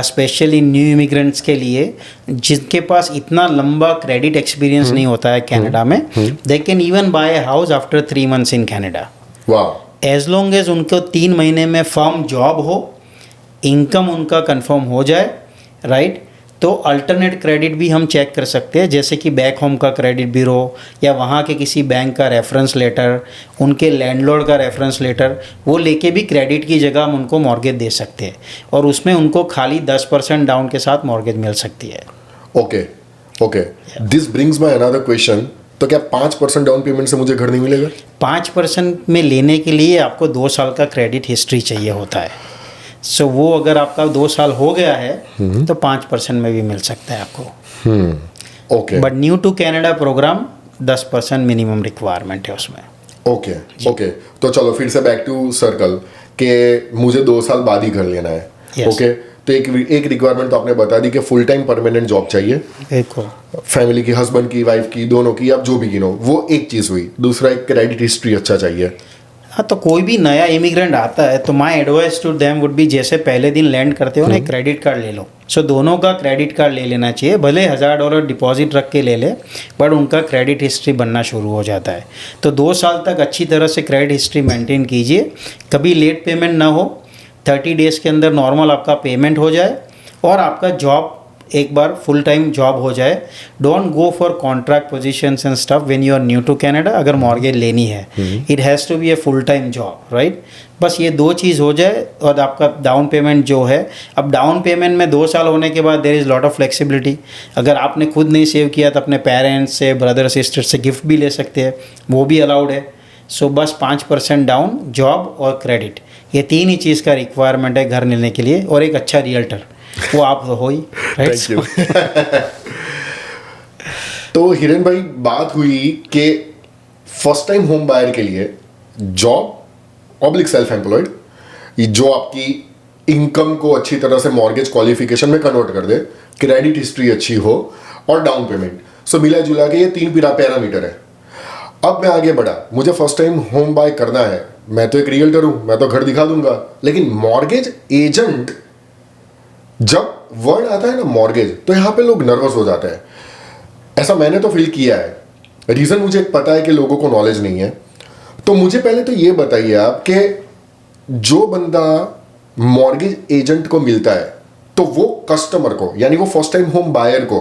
specially new immigrants के लिए जिनके पास इतना लंबा क्रेडिट एक्सपीरियंस नहीं होता है कनाडा में, they can even bye a house after 3 months in Canada, वाह। एज लॉन्ग एज उनको 3 महीने में फर्म जॉब हो, इनकम उनका कंफर्म हो जाए, राइट। तो अल्टरनेट क्रेडिट भी हम चेक कर सकते हैं, जैसे कि बैक होम का क्रेडिट ब्यूरो या वहाँ के किसी बैंक का रेफरेंस लेटर, उनके लैंडलॉर्ड का रेफरेंस लेटर, वो लेके भी क्रेडिट की जगह हम उनको मॉर्गेज दे सकते हैं, और उसमें उनको खाली 10% डाउन के साथ मॉर्गेज मिल सकती है। Okay okay, this brings my another question. तो क्या 5% डाउन पेमेंट से मुझे घर नहीं मिलेगा? 5% में लेने के लिए आपको 2 साल का क्रेडिट हिस्ट्री चाहिए होता है। सो वो अगर आपका 2 साल हो गया है तो 5% में भी मिल सकता है आपको। Okay but new to Canada program 10% minimum requirement है उसमें। ओके ओके, तो चलो फिर से बैक टू सर्कल कि मुझे 2 साल बाद ही घर लेना है। Yes. ओके, तो एक रिक्वायरमेंट तो आपने बता दी कि फुल टाइम परमानेंट जॉब चाहिए, बिल्कुल। फैमिली की, हस्बैंड की, वाइफ की, दोनों की, आप जो भी गिनो, वो एक चीज़ हुई। दूसरा एक क्रेडिट हिस्ट्री अच्छा चाहिए। हाँ, तो कोई भी नया इमिग्रेंट आता है तो my advice to them would be, जैसे पहले दिन लैंड करते हो ना, एक क्रेडिट कार्ड ले लो। सो दोनों का क्रेडिट कार्ड ले लेना चाहिए, भले $1000 डिपॉजिट रख के ले ले, बट उनका क्रेडिट हिस्ट्री बनना शुरू हो जाता है। तो 2 साल तक अच्छी तरह से क्रेडिट हिस्ट्री मेंटेन कीजिए, कभी लेट पेमेंट ना हो, 30 डेज़ के अंदर नॉर्मल आपका पेमेंट हो जाए, और आपका जॉब एक बार फुल टाइम जॉब हो जाए। Don't go for contract positions and stuff when you are new to Canada. अगर मॉर्गेज लेनी है, it has to be a full time job, right. बस ये 2 चीज़ हो जाए, और आपका डाउन पेमेंट जो है, अब डाउन पेमेंट में 2 साल होने के बाद there is lot of flexibility. अगर आपने खुद नहीं सेव किया तो अपने पेरेंट्स से, ब्रदर सिस्टर से गिफ्ट भी ले सकते हैं, वो भी अलाउड है। सो बस 5% डाउन, जॉब और क्रेडिट, ये 3 ही चीज़ का रिक्वायरमेंट है घर लेने के लिए, और एक अच्छा रियल्टर, वो आप हो ही, राइट। Thank you. तो हिरेन भाई, बात हुई कि फर्स्ट टाइम होम बायर के लिए जॉब ऑब्लिक सेल्फ एम्प्लॉयड, जो आपकी इनकम को अच्छी तरह से मॉर्गेज क्वालिफिकेशन में कन्वर्ट कर दे, क्रेडिट हिस्ट्री अच्छी हो, और डाउन पेमेंट, सो मिला जुला के ये 3 पैरामीटर है। अब मैं आगे बढ़ा, मुझे फर्स्ट टाइम होम बाय करना है, मैं तो एक रियल्टर हूं, मैं तो घर दिखा दूंगा, लेकिन मॉर्गेज एजेंट, जब वर्ड आता है ना मॉर्गेज, तो यहां पे लोग नर्वस हो जाते हैं। ऐसा मैंने तो फील किया है। रीजन मुझे पता है कि लोगों को नॉलेज नहीं है। तो मुझे पहले तो ये बताइए आप कि जो बंदा मॉर्गेज एजेंट को मिलता है, तो वो कस्टमर को, यानी वो फर्स्ट टाइम होम बायर को,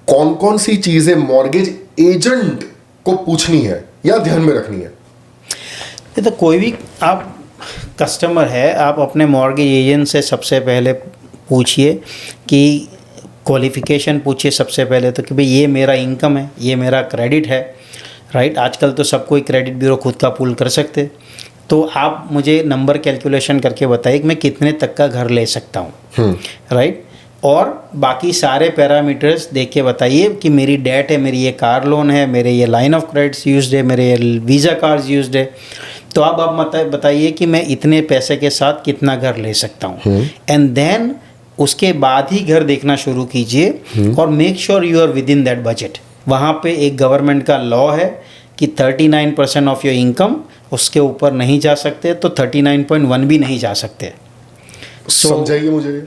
कौन कौन सी चीजें मॉर्गेज एजेंट को पूछनी है या ध्यान में रखनी है? ये तो कोई भी आप कस्टमर है, आप अपने मॉर्गेज एजेंट से सबसे पहले पूछिए कि क्वालिफ़िकेशन पूछिए सबसे पहले तो कि भाई ये मेरा इनकम है, ये मेरा क्रेडिट है, राइट। आजकल तो सब कोई क्रेडिट ब्यूरो खुद का पुल कर सकते, तो आप मुझे नंबर कैलकुलेशन करके बताइए कि मैं कितने तक का घर ले सकता हूँ, राइट। और बाकी सारे पैरामीटर्स देख के बताइए कि मेरी डेट है, मेरी ये कार लोन है, मेरे ये लाइन ऑफ क्रेडिट्स यूज्ड है, मेरे ये वीज़ा कार्ड्स यूज्ड है। तो आप बताइए कि मैं इतने पैसे के साथ कितना घर ले सकता हूँ, एंड देन उसके बाद ही घर देखना शुरू कीजिए और make sure you are within that budget. वहाँ पे एक गवर्नमेंट का लॉ है कि 39% ऑफ योर इनकम उसके ऊपर नहीं जा सकते, तो 39.1 भी नहीं जा सकते। समझाइए मुझे।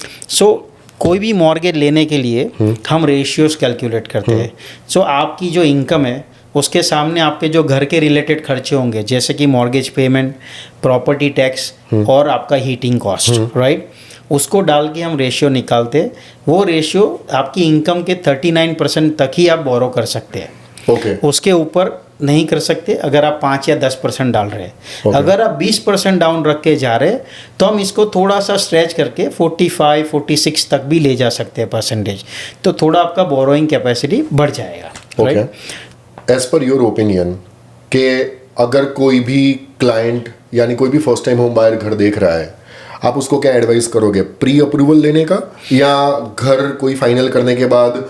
कोई भी मॉर्गेज लेने के लिए हम रेशियोज कैलकुलेट करते हैं। आपकी जो इनकम है उसके सामने आपके जो घर के रिलेटेड खर्चे होंगे, जैसे कि मॉर्गेज पेमेंट, प्रॉपर्टी टैक्स और आपका हीटिंग कॉस्ट, राइट, उसको डाल के हम रेशियो निकालते। वो रेशियो आपकी इनकम के 39% तक ही आप बोरो कर सकते हैं। उसके ऊपर नहीं कर सकते अगर आप 5 या 10% डाल रहे हैं। अगर आप 20% डाउन रख के जा रहे हैं तो हम इसको थोड़ा सा स्ट्रेच करके 45-46 तक भी ले जा सकते हैं परसेंटेज, तो थोड़ा आपका बोरोइंग कैपेसिटी बढ़ जाएगा। एज पर योर ओपिनियन कि अगर कोई भी क्लाइंट यानी कोई भी फर्स्ट टाइम होम बायर घर देख रहा है, आप उसको क्या एडवाइस करोगे? प्री अप्रूवल लेने का या घर कोई फाइनल करने के बाद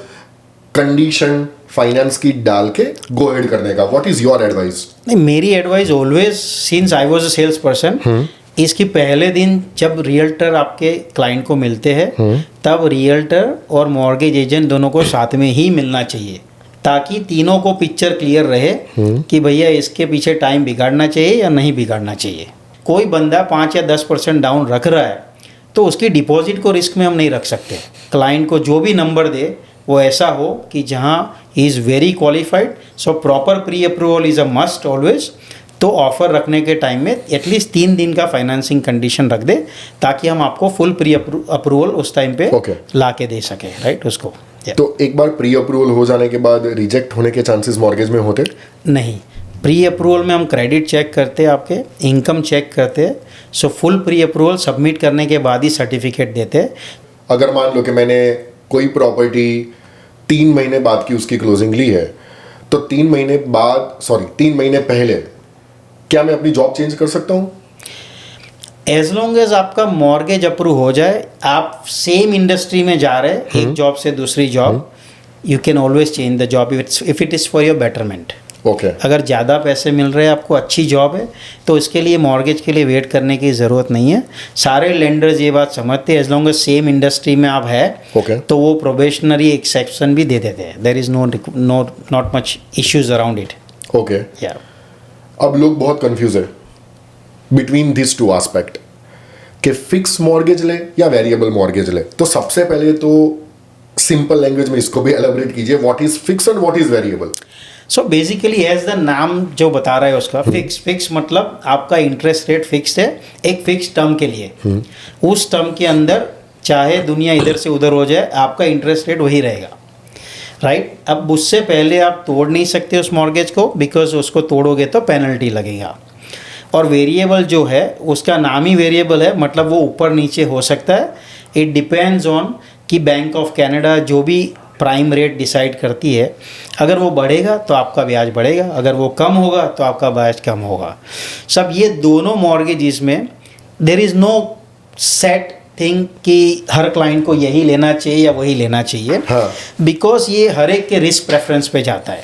कंडीशन फाइनेंस की डाल के गो हेड करने का? What is your advice? नहीं, मेरी advice always, since I was a sales person, इसकी पहले दिन जब रियल्टर आपके क्लाइंट को मिलते हैं तब रियल्टर और मॉर्गेज एजेंट दोनों को साथ में ही मिलना चाहिए, ताकि तीनों को पिक्चर क्लियर रहे कि भैया इसके पीछे टाइम बिगाड़ना चाहिए या नहीं बिगाड़ना चाहिए। कोई बंदा 5 या 10% डाउन रख रहा है तो उसकी डिपॉजिट को रिस्क में हम नहीं रख सकते। क्लाइंट को जो भी नंबर दे वो ऐसा हो कि जहाँ he is very qualified. So proper pre approval is a must always. तो ऑफ़र रखने के टाइम में एटलीस्ट 3 दिन का फाइनेंसिंग कंडीशन रख दे, ताकि हम आपको फुल प्री अप्रूवल उस टाइम पे ला के दे सके, राइट उसको। तो एक बार प्री अप्रूवल हो जाने के बाद रिजेक्ट होने के चांसेस मॉर्गेज में होते नहीं। प्री अप्रूवल में हम क्रेडिट चेक करते हैं, आपके इनकम चेक करते हैं। So full pre approval submit करने के बाद ही सर्टिफिकेट देते हैं। अगर मान लो कि मैंने कोई प्रॉपर्टी 3 महीने बाद की उसकी क्लोजिंग ली है, तो 3 महीने पहले क्या मैं अपनी जॉब चेंज कर सकता हूँ? एज लॉन्ग एज आपका मॉर्गेज अप्रूव हो जाए, आप सेम इंडस्ट्री में जा रहे हैं, एक जॉब से दूसरी job, you can always change the job if it is for your betterment. अगर ज़्यादा पैसे मिल रहे हैं, आपको अच्छी जॉब है, तो इसके लिए मॉर्गेज के लिए वेट करने की ज़रूरत नहीं है। सारे लेंडर्स ये बात समझते हैं, as long as same industry में आप है तो वो प्रोबेशनरी एक्सेप्शन भी दे देते हैं। There is not much issues around it. अब लोग बहुत कंफ्यूज है बिटवीन दिस 2 एस्पेक्ट कि फिक्स मॉर्गेज ले या वेरिएबल मॉर्गेज ले। तो सबसे पहले तो सिंपल लैंग्वेज में इसको भी एलाबोरेट कीजिए, what is fix and what is variable? So basically as the नाम जो बता रहा है उसका, फिक्स मतलब आपका इंटरेस्ट रेट फिक्स्ड है एक फिक्स टर्म के लिए। उस टर्म के अंदर चाहे दुनिया इधर से उधर हो जाए, आपका इंटरेस्ट रेट वही रहेगा, राइट। अब उससे पहले आप तोड़ नहीं सकते उस मॉर्गेज को, बिकॉज उसको तोड़ोगे तो पेनल्टी लगेगा। और वेरिएबल जो है उसका नाम ही वेरिएबल है, मतलब वो ऊपर नीचे हो सकता है। इट डिपेंड्स ऑन कि बैंक ऑफ कनाडा जो भी प्राइम रेट डिसाइड करती है, अगर वो बढ़ेगा तो आपका ब्याज बढ़ेगा, अगर वो कम होगा तो आपका ब्याज कम होगा। सब ये दोनों मॉर्गेजेस में there is no set thing कि हर क्लाइंट को यही लेना चाहिए या वही लेना चाहिए, बिकॉज ये हर एक के रिस्क प्रेफरेंस पे जाता है।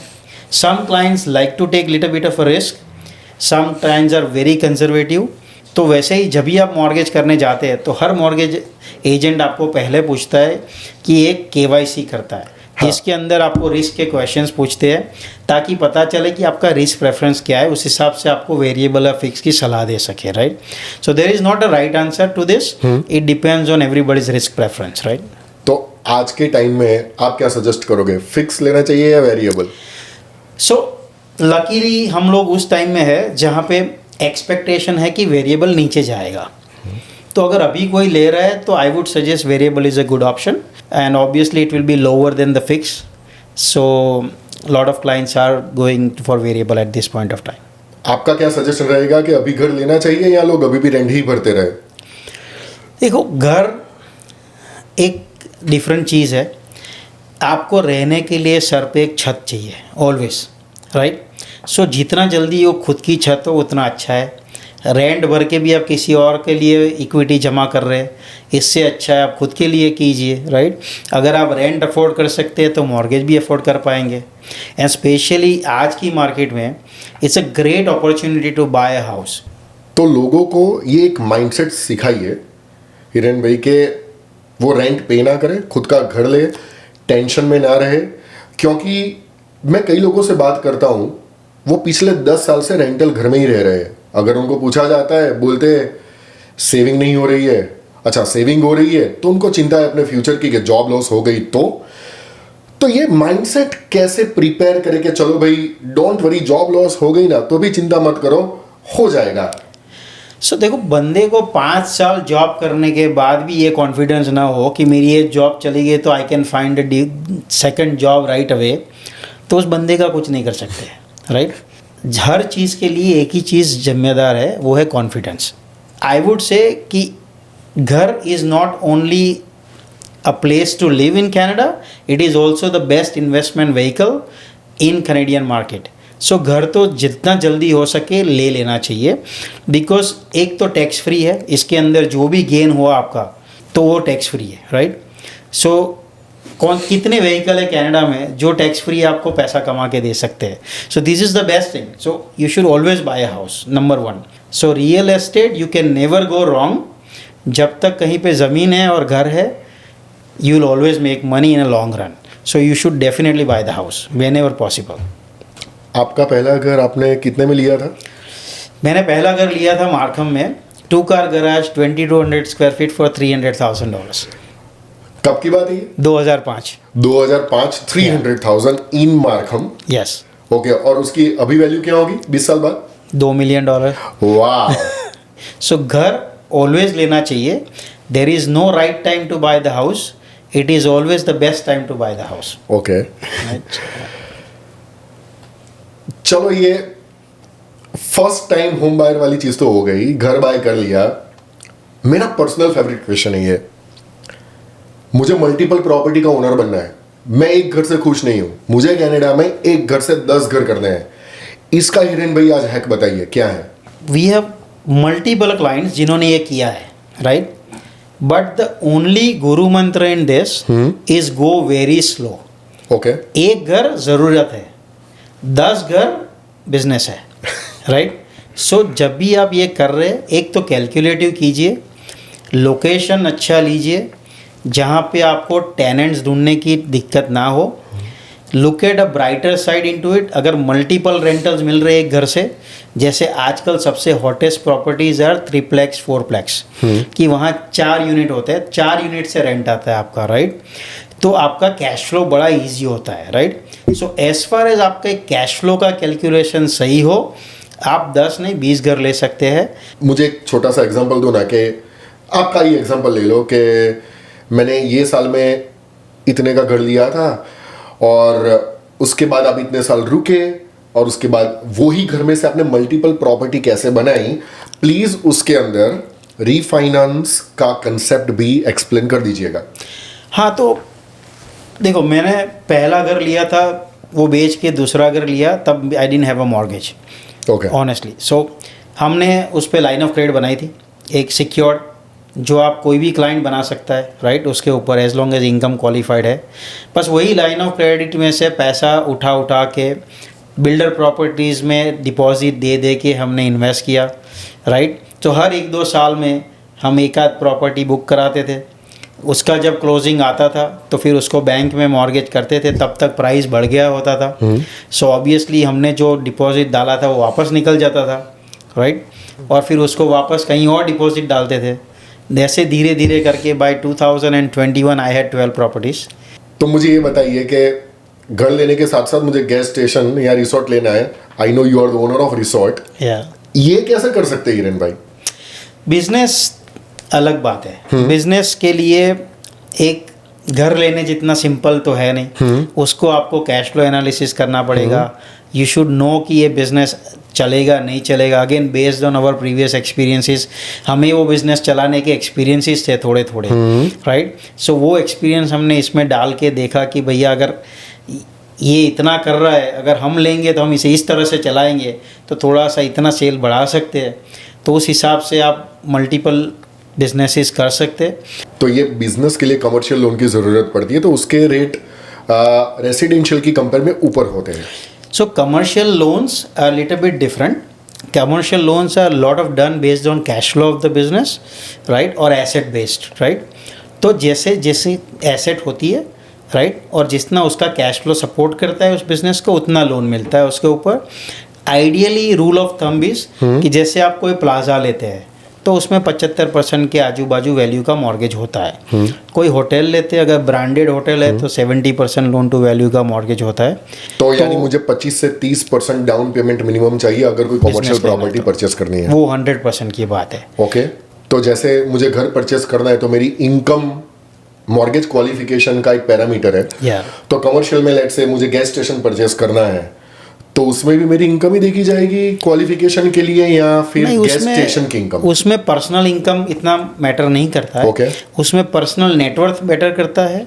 Some clients like to take little bit of a risk, some clients are very conservative. तो वैसे ही जब भी आप मॉर्गेज करने जाते हैं तो हर मॉर्गेज एजेंट आपको पहले पूछता है कि एक KYC करता है, जिसके अंदर आपको रिस्क के क्वेश्चंस पूछते हैं, ताकि पता चले कि आपका रिस्क प्रेफरेंस क्या है, उस हिसाब से आपको वेरिएबल या फिक्स की सलाह दे सके, right. So there is not a right answer to this, it depends on everybody's risk preference, right. तो आज के टाइम में आप क्या सजेस्ट करोगे, फिक्स लेना चाहिए या वेरिएबल? सो लकीली हम लोग उस टाइम में है जहाँ पे एक्सपेक्टेशन है कि वेरिएबल नीचे जाएगा। तो अगर अभी कोई ले रहा है तो I would suggest variable is a good option, and obviously it will be lower than the fix. So lot of clients are going for variable at this point of time. आपका क्या सजेशन रहेगा कि अभी घर लेना चाहिए या लोग अभी भी रेंट ही भरते रहे? देखो, घर एक डिफरेंट चीज़ है, आपको रहने के लिए सर पे एक छत चाहिए ऑलवेज, राइट। सो जितना जल्दी वो खुद की छत हो उतना अच्छा है। रेंट भर के भी आप किसी और के लिए इक्विटी जमा कर रहे हैं, इससे अच्छा है आप खुद के लिए कीजिए, राइट। अगर आप रेंट अफोर्ड कर सकते हैं तो मॉर्गेज भी अफोर्ड कर पाएंगे। एंड स्पेशली आज की मार्केट में it's a great opportunity to buy a house. तो लोगों को ये एक माइंडसेट सिखाइए हिरेन भाई के वो रेंट पे ना करे, खुद का घर ले, टेंशन में ना रहे। क्योंकि मैं कई लोगों से बात करता हूँ, वो पिछले 10 साल से रेंटल घर में ही रह रहे हैं। अगर उनको पूछा जाता है, बोलते सेविंग नहीं हो रही है। अच्छा, सेविंग हो रही है तो उनको चिंता है अपने फ्यूचर की कि जॉब लॉस हो गई तो ये माइंडसेट कैसे प्रिपेयर करे कि चलो भाई डोंट वरी, जॉब लॉस हो गई ना तो भी चिंता मत करो, हो जाएगा। सो देखो, बंदे को 5 साल जॉब करने के बाद भी ये कॉन्फिडेंस ना हो कि मेरी ये जॉब चली गई तो I can find a second job right away, तो उस बंदे का कुछ नहीं कर सकते, राइट। हर चीज़ के लिए एक ही चीज़ जिम्मेदार है, वो है कॉन्फिडेंस। आई वुड से कि घर is not only a place to live in Canada, it is also the best investment vehicle in Canadian market. सो घर तो जितना जल्दी हो सके ले लेना चाहिए, बिकॉज एक तो टैक्स फ्री है, इसके अंदर जो भी गेन हुआ आपका तो वो टैक्स फ्री है, राइट। सो कितने व्हीकल है कनाडा में जो टैक्स फ्री आपको पैसा कमा के दे सकते हैं। So this is the best thing. So you should always buy a house, number 1। So real estate you can never go wrong. जब तक कहीं पे ज़मीन है और घर है, you will always make money in a long run. So you should definitely buy the house whenever possible. आपका पहला घर आपने कितने में लिया था? मैंने पहला घर लिया था मार्कम में, 2 car garage, 2200 square feet for $300,000। कब की बात है? 2005। 2005, 300,000 इन मार्कम। यस। ओके, और उसकी अभी वैल्यू क्या होगी 20 साल बाद? $2 मिलियन। वाह। सो घर ऑलवेज लेना चाहिए। There is no right time to buy the house, it is always the best time to buy the house. Okay, चलो ये फर्स्ट टाइम होम बायर वाली चीज तो हो गई, घर बाय कर लिया। मेरा पर्सनल फेवरेट क्वेश्चन है ये, मुझे मल्टीपल प्रॉपर्टी का ओनर बनना है। मैं एक घर से खुश नहीं हूं, मुझे कनाडा में एक घर से 10 घर करने हैं। इसका हिरेन भाई आज हैक बताइए क्या है? वी हैव मल्टीपल क्लाइंट्स जिन्होंने ये किया है, राइट। बट द ओनली गुरु मंत्र in this is go very slow. Okay, एक घर ज़रूरत है, 10 घर बिजनेस है, राइट। सो जब भी आप ये कर रहे हैं, एक तो कैलकुलेटिव कीजिए, लोकेशन अच्छा लीजिए जहाँ पे आपको टेनेंट्स ढूंढने की दिक्कत ना हो। Look at a brighter side into it. अगर मल्टीपल रेंटल्स मिल रहे हैं एक घर से, जैसे आजकल सबसे हॉटेस्ट प्रॉपर्टीज है 3प्लेक्स 4प्लेक्स, कि वहाँ 4 यूनिट होते हैं, 4 यूनिट से रेंट आता है आपका, राइट। तो आपका कैश फ्लो बड़ा इजी होता है, right. So as far as आपका कैश फ्लो का कैलकुलेशन सही हो, आप 10 नहीं 20 घर ले सकते हैं। मुझे एक छोटा सा एग्जांपल दो ना, कि आपका ही एग्जांपल ले लो कि मैंने ये साल में इतने का घर लिया था और उसके बाद आप इतने साल रुके और उसके बाद वही घर में से आपने मल्टीपल प्रॉपर्टी कैसे बनाई, प्लीज उसके अंदर रीफाइनेंस का कंसेप्ट भी एक्सप्लेन कर दीजिएगा। हाँ, तो देखो, मैंने पहला घर लिया था, वो बेच के दूसरा घर लिया, तब I didn't have a mortgage, okay, honestly. So हमने उस पर लाइन ऑफ क्रेडिट बनाई थी, एक सिक्योर्ड, जो आप कोई भी क्लाइंट बना सकता है, राइट। उसके ऊपर as long as income qualified है, बस वही लाइन ऑफ क्रेडिट में से पैसा उठा के बिल्डर प्रॉपर्टीज़ में डिपॉजिट दे के हमने इन्वेस्ट किया, राइट। तो हर 1-2 साल में हम एक आध प्रॉपर्टी बुक कराते थे। उसका जब क्लोजिंग आता था तो फिर उसको बैंक में मॉर्गेज करते थे, तब तक प्राइस बढ़ गया होता था। सो ऑब्वियसली हमने जो डिपॉजिट डाला था वो वापस निकल जाता था, राइट। और फिर उसको वापस कहीं और डिपॉजिट डालते थे। ऐसे धीरे धीरे करके बाय 2021 आई हैड 12 प्रॉपर्टीज। तो मुझे ये बताइए कि घर लेने के साथ साथ मुझे गैस स्टेशन या रिसोर्ट लेना है। I know you are the owner of resort, ये कैसे कर सकते हैं हिरेन भाई? बिजनेस अलग बात है। बिजनेस के लिए एक घर लेने जितना सिंपल तो है नहीं, उसको आपको कैश फ्लो एनालिसिस करना पड़ेगा। यू शुड नो कि ये बिजनेस चलेगा नहीं चलेगा। Again based on our previous experiences, हमें वो बिजनेस चलाने के एक्सपीरियंसेस थे थोड़े थोड़े, राइट। सो वो एक्सपीरियंस हमने इसमें डाल के देखा कि भैया अगर ये इतना कर रहा है, अगर हम लेंगे तो हम इसे इस तरह से चलाएंगे तो थोड़ा सा इतना सेल बढ़ा सकते हैं। तो उस हिसाब से आप मल्टीपल बिजनेसेस कर सकते हैं। तो ये बिजनेस के लिए कमर्शियल लोन की ज़रूरत पड़ती है, तो उसके रेट रेसिडेंशियल की कंपेयर में ऊपर होते हैं। So commercial loans are a little bit different. Commercial loans are a lot of done based on cash flow of the business, right, or asset based, right. तो जैसे जैसे एसेट होती है, राइट, और जितना उसका कैश फ्लो सपोर्ट करता है उस बिजनेस को, उतना लोन मिलता है उसके ऊपर। Ideally rule of thumb is कि जैसे आप कोई प्लाजा लेते हैं तो उसमें 75% के आजू बाजू वैल्यू का मॉर्गेज होता है। कोई होटल लेते हैं, अगर ब्रांडेड होटल है तो 70% लोन टू वैल्यू का मॉर्गेज होता है। तो यानी मुझे 25 से 30% डाउन पेमेंट मिनिमम चाहिए अगर कोई कमर्शियल प्रॉपर्टी परचेस करनी है। वो 100% की बात है। ओके, तो जैसे मुझे घर परचेस करना है तो मेरी इनकम मॉर्गेज क्वालिफिकेशन का एक पैरामीटर है। तो कमर्शियल में लेट्स से मुझे गैस स्टेशन परचेस करना है तो उसमें भी मेरी इनकम ही देखी जाएगी क्वालिफिकेशन के लिए, या फिर गैस स्टेशन की इनकम? उसमें पर्सनल इनकम इतना मैटर नहीं करता है। उसमें पर्सनल नेटवर्थ मैटर करता है,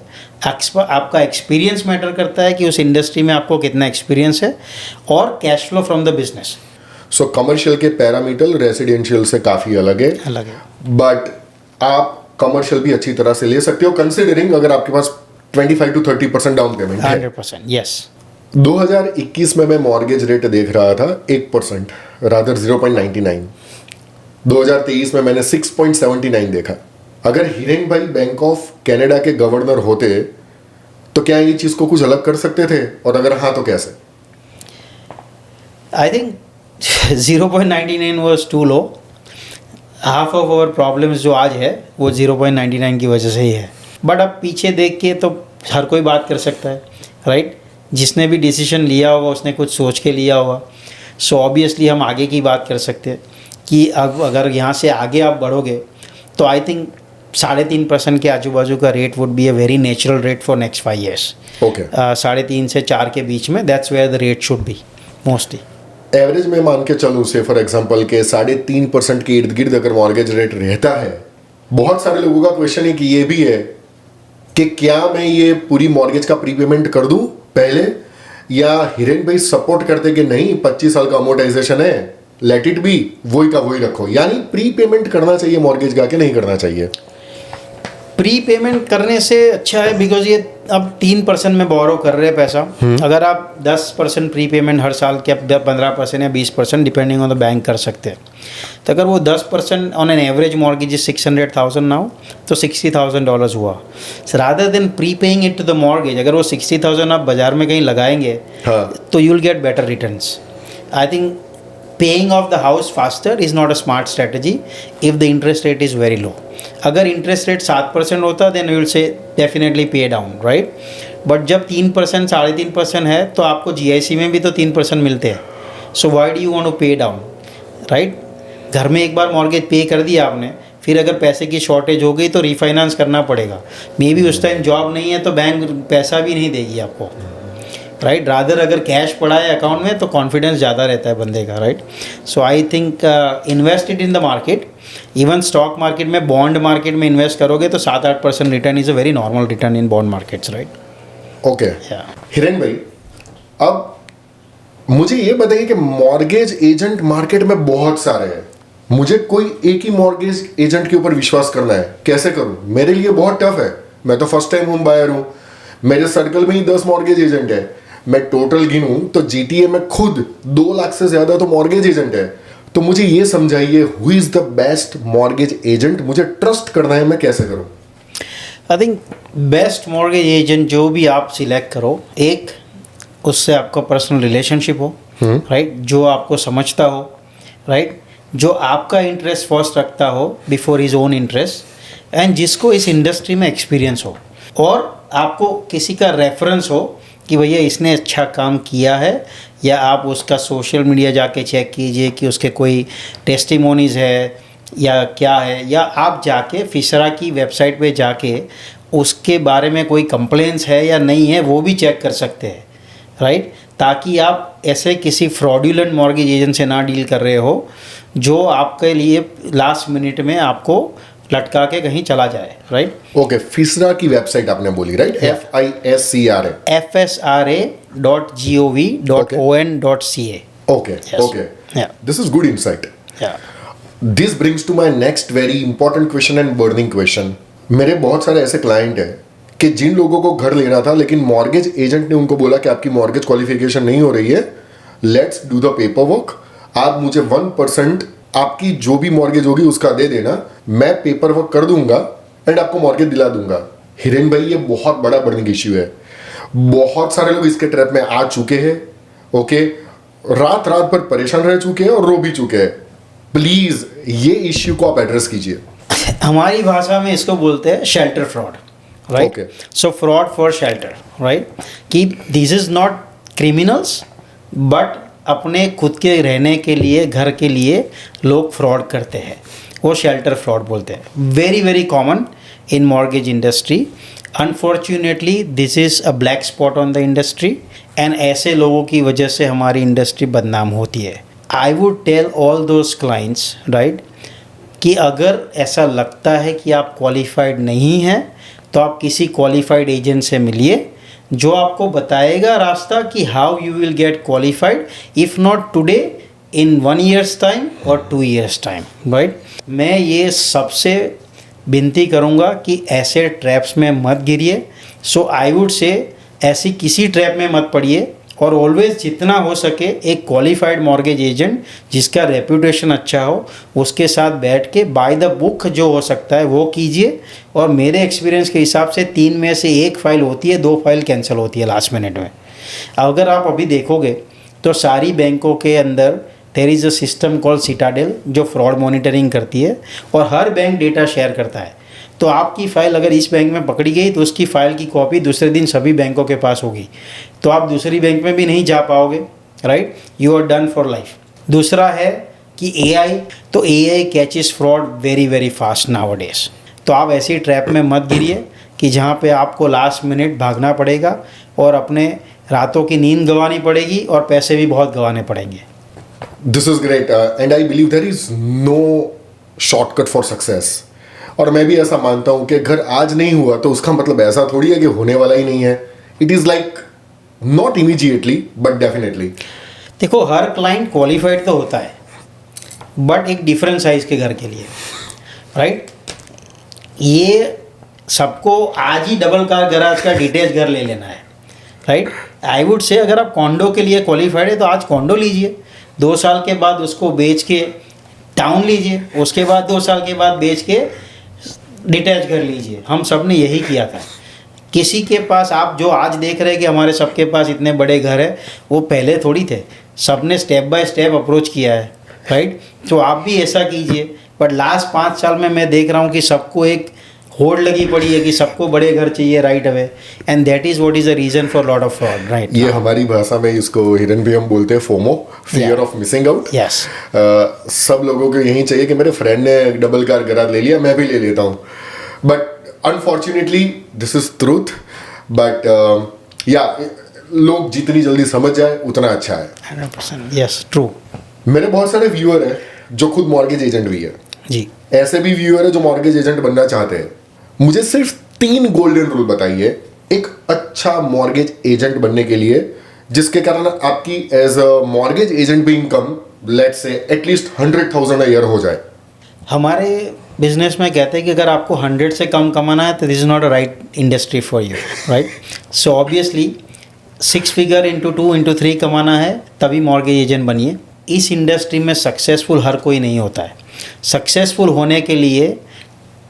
आपका एक्सपीरियंस मैटर करता है कि उस इंडस्ट्री में आपको कितना एक्सपीरियंस है, और cash flow from the business. So commercial के पैरामीटर रेसिडेंशियल से काफ़ी अलग है, बट आप कमर्शियल भी अच्छी तरह से ले सकते हो कंसिडरिंग अगर आपके पास 25 to 30% डाउन पेमेंट है। 100%, यस। 2021 में मैं मॉर्गेज रेट देख रहा था 1%, रादर 0.99। 2023 में मैंने 6.79 देखा। अगर हिरेन भाई बैंक ऑफ कनाडा के गवर्नर होते तो क्या ये चीज़ को कुछ अलग कर सकते थे, और अगर हाँ तो कैसे? I think 0.99 was too low. Half of our problems जो आज है वो 0.99 की वजह से ही है। बट अब पीछे देख के तो हर कोई बात कर सकता है, राइट। जिसने भी डिसीजन लिया होगा उसने कुछ सोच के लिया होगा। सो ऑब्वियसली हम आगे की बात कर सकते हैं कि अब अगर यहाँ से आगे आप बढ़ोगे तो आई थिंक 3.5% के आजू बाजू का rate would be a very natural rate for next 5 years। Okay, 3.5 से 4 के बीच में, that's where the rate should be mostly. Average में मान के चलूँ से फॉर एग्जांपल के 3.5% के इर्द गिर्द अगर मॉर्गेज रेट रहता है, बहुत सारे लोगों का क्वेश्चन है कि ये भी है कि क्या मैं ये पूरी मॉर्गेज का प्रीपेमेंट कर दूं पहले, या हिरेन भाई सपोर्ट करते कि नहीं 25 साल का अमोर्टाइजेशन है, लेट इट बी, वही का वही रखो, यानी प्री पेमेंट करना चाहिए मॉर्गेज का कि नहीं करना चाहिए? प्री पेमेंट करने से अच्छा है, बिकॉज ये अब 3% में बोरो कर रहे हैं पैसा। अगर आप 10% प्री पेमेंट हर साल के 15% या 20% डिपेंडिंग ऑन द बैंक कर सकते हैं, तो अगर वो 10% on an average mortgage 600,000 now, तो $60,000 हुआ। Rather than prepaying it to the mortgage, अगर वो 60,000 आप बाजार में कहीं लगाएंगे तो you will get better returns. I think paying off the house faster is not a smart strategy if the interest rate is very low. अगर interest rate 7% होता then we will say definitely pay down, right? But जब 3% 3.5% है तो आपको GIC में भी तो 3% मिलते हैं, so why do you want to pay down, right? घर में एक बार mortgage पे कर दिया आपने, फिर अगर पैसे की शॉर्टेज हो गई तो रीफाइनेंस करना पड़ेगा। मे बी उस टाइम जॉब नहीं है तो बैंक पैसा भी नहीं देगी आपको, राइट। रादर अगर कैश पड़ा है अकाउंट में तो कॉन्फिडेंस ज़्यादा रहता है बंदे का, right. So I think invest it in the market. Even stock market में, बॉन्ड मार्केट में इन्वेस्ट करोगे तो 7-8% return is a very normal return in bond markets, right. Okay, Hiren भाई, अब मुझे ये बताइए कि मॉर्गेज एजेंट मार्केट में बहुत सारे हैं, मुझे कोई एक ही मॉर्गेज एजेंट के ऊपर विश्वास करना है, कैसे करूं? मेरे लिए बहुत टफ है, मैं तो फर्स्ट टाइम होम बायर हूं, मेरे सर्कल में ही 10 मॉर्गेज एजेंट है, मैं टोटल गिनूं तो जीटीए में खुद 2 लाख से ज्यादा तो मॉर्गेज एजेंट है। तो मुझे ये समझाइए, who is the best mortgage agent, मुझे ट्रस्ट करना है, मैं कैसे करूं? I think best mortgage agent जो भी आप सिलेक्ट करो, एक उससे आपका पर्सनल रिलेशनशिप हो, राइट, जो आपको समझता हो, राइट, जो आपका इंटरेस्ट फर्स्ट रखता हो before his own interest, and जिसको इस इंडस्ट्री में एक्सपीरियंस हो, और आपको किसी का रेफरेंस हो कि भैया इसने अच्छा काम किया है, या आप उसका सोशल मीडिया जाके चेक कीजिए कि उसके कोई टेस्टिमोनीज है या क्या है, या आप जाके फिशरा की वेबसाइट पे जाके उसके बारे में कोई कंप्लेंट्स है या नहीं है वो भी चेक कर सकते हैं, राइट, ताकि आप ऐसे किसी फ्रॉड्यूलेंट मॉर्गेज एजेंट से ना डील कर रहे हो जो आपके लिए लास्ट मिनट में आपको लटका के कहीं चला जाए, राइट। ओके, फिसरा की वेबसाइट आपने बोली, right? FISCRA FSRA.gov.on.ca। Okay okay, this is good insight. This brings to my next very important question and burning question. मेरे बहुत सारे ऐसे क्लाइंट हैं कि जिन लोगों को घर लेना था लेकिन मॉर्गेज एजेंट ने उनको बोला कि आपकी मॉर्गेज क्वालिफिकेशन नहीं हो रही है, let's do the paper work, आप मुझे 1% आपकी जो भी मॉर्गेज होगी उसका दे देना, मैं पेपर वर्क कर दूंगा एंड आपको मॉर्गेज दिला दूंगा। हिरेन भाई, ये बहुत बड़ा बर्निंग इश्यू है, बहुत सारे लोग इसके ट्रैप में आ चुके हैं। ओके, रात रात भर परेशान रह चुके हैं और रो भी चुके हैं। प्लीज ये इश्यू को आप एड्रेस कीजिए। हमारी भाषा में इसको बोलते हैं shelter fraud, right. So fraud for shelter, right, कि this is not criminals but अपने खुद के रहने के लिए, घर के लिए लोग फ्रॉड करते हैं, वो शेल्टर फ्रॉड बोलते हैं। Very very common in mortgage industry. Unfortunately this is a black spot on the industry and ऐसे लोगों की वजह से हमारी इंडस्ट्री बदनाम होती है। I would tell all those clients, right, कि अगर ऐसा लगता है कि आप क्वालिफाइड नहीं हैं तो आप किसी क्वालिफाइड एजेंट से मिलिए जो आपको बताएगा रास्ता कि how you will get qualified, if not today in 1 years time और 2 ईयर्स टाइम, राइट। मैं ये सबसे विनती करूँगा कि ऐसे ट्रैप्स में मत गिरिए। सो आई वुड से ऐसी किसी ट्रैप में मत पड़िए और ऑलवेज जितना हो सके एक क्वालिफाइड मॉर्गेज एजेंट जिसका रेपुटेशन अच्छा हो उसके साथ बैठ के बाय द बुक जो हो सकता है वो कीजिए। और मेरे एक्सपीरियंस के हिसाब से 3 में से 1 फाइल होती है, 2 फाइल कैंसिल होती है लास्ट मिनट में। अगर आप अभी देखोगे तो सारी बैंकों के अंदर there is a system called citadel जो फ्रॉड मॉनिटरिंग करती है और हर बैंक डेटा शेयर करता है। तो आपकी फ़ाइल अगर इस बैंक में पकड़ी गई तो उसकी फ़ाइल की कॉपी दूसरे दिन सभी बैंकों के पास होगी, तो आप दूसरी बैंक में भी नहीं जा पाओगे, right, you are done for life. दूसरा है कि AI, तो AI catches fraud very very fast nowadays. तो आप ऐसी ट्रैप में मत गिरिए कि जहाँ पे आपको लास्ट मिनट भागना पड़ेगा और अपने रातों की नींद गंवानी पड़ेगी और पैसे भी बहुत गंवाने पड़ेंगे। This is great and I believe there is no shortcut for success. और मैं भी ऐसा मानता हूं कि घर आज नहीं हुआ तो उसका मतलब ऐसा थोड़ी है कि होने वाला ही नहीं है। It is like not immediately but definitely. देखो, हर क्लाइंट क्वालिफाइड तो होता है बट एक डिफरेंट साइज़ के घर के लिए, राइट। ये सबको आज ही डबल कार गैराज का डिटेच घर ले लेना है, राइट। आई वुड से अगर आप कॉन्डो के लिए क्वालिफाइड है तो आज कॉन्डो लीजिए, 2 साल के बाद उसको बेच के टाउन लीजिए, उसके बाद 2 साल के बाद बेच के डिटैच कर लीजिए। हम सब ने यही किया था। किसी के पास आप जो आज देख रहे हैं कि हमारे सबके पास इतने बड़े घर हैं, वो पहले थोड़ी थे, सब ने स्टेप बाय स्टेप अप्रोच किया है, राइट। तो आप भी ऐसा कीजिए। बट लास्ट 5 साल में मैं देख रहा हूँ कि सबको एक होड़ लगी पड़ी है कि सबको बड़े घर चाहिए right away, and that is what is the reason for lot of fraud, right. ये हमारी भाषा में इसको हिरन भी हम बोलते हैं FOMO, fear of missing out. Yes, सब लोगों को यही चाहिए कि मेरे फ्रेंड ने डबल कार गैराज ले लिया, मैं भी ले लेता हूँ। But unfortunately this is truth. But या लोग जितनी जल्दी समझ जाए उतना अच्छा है। 100%, यस, ट्रू। मेरे बहुत सारे व्यूअर हैं जो खुद मॉर्गेज एजेंट भी है जी। ऐसे भी व्यूअर है जो मॉर्गेज एजेंट बनना चाहते हैं। मुझे सिर्फ 3 गोल्डन रूल बताइए एक अच्छा मॉर्गेज एजेंट बनने के लिए, जिसके कारण आपकी एज अ मॉर्गेज एजेंट भी income let's say at least 100,000 a year हो जाए। हमारे बिजनेस में कहते हैं कि अगर आपको 100 से कम कमाना है तो this is not a right industry for you, right. So obviously 6 figure into 2 into 3 कमाना है तभी मॉर्गेज एजेंट बनिए। इस इंडस्ट्री में सक्सेसफुल हर कोई नहीं होता है। सक्सेसफुल होने के लिए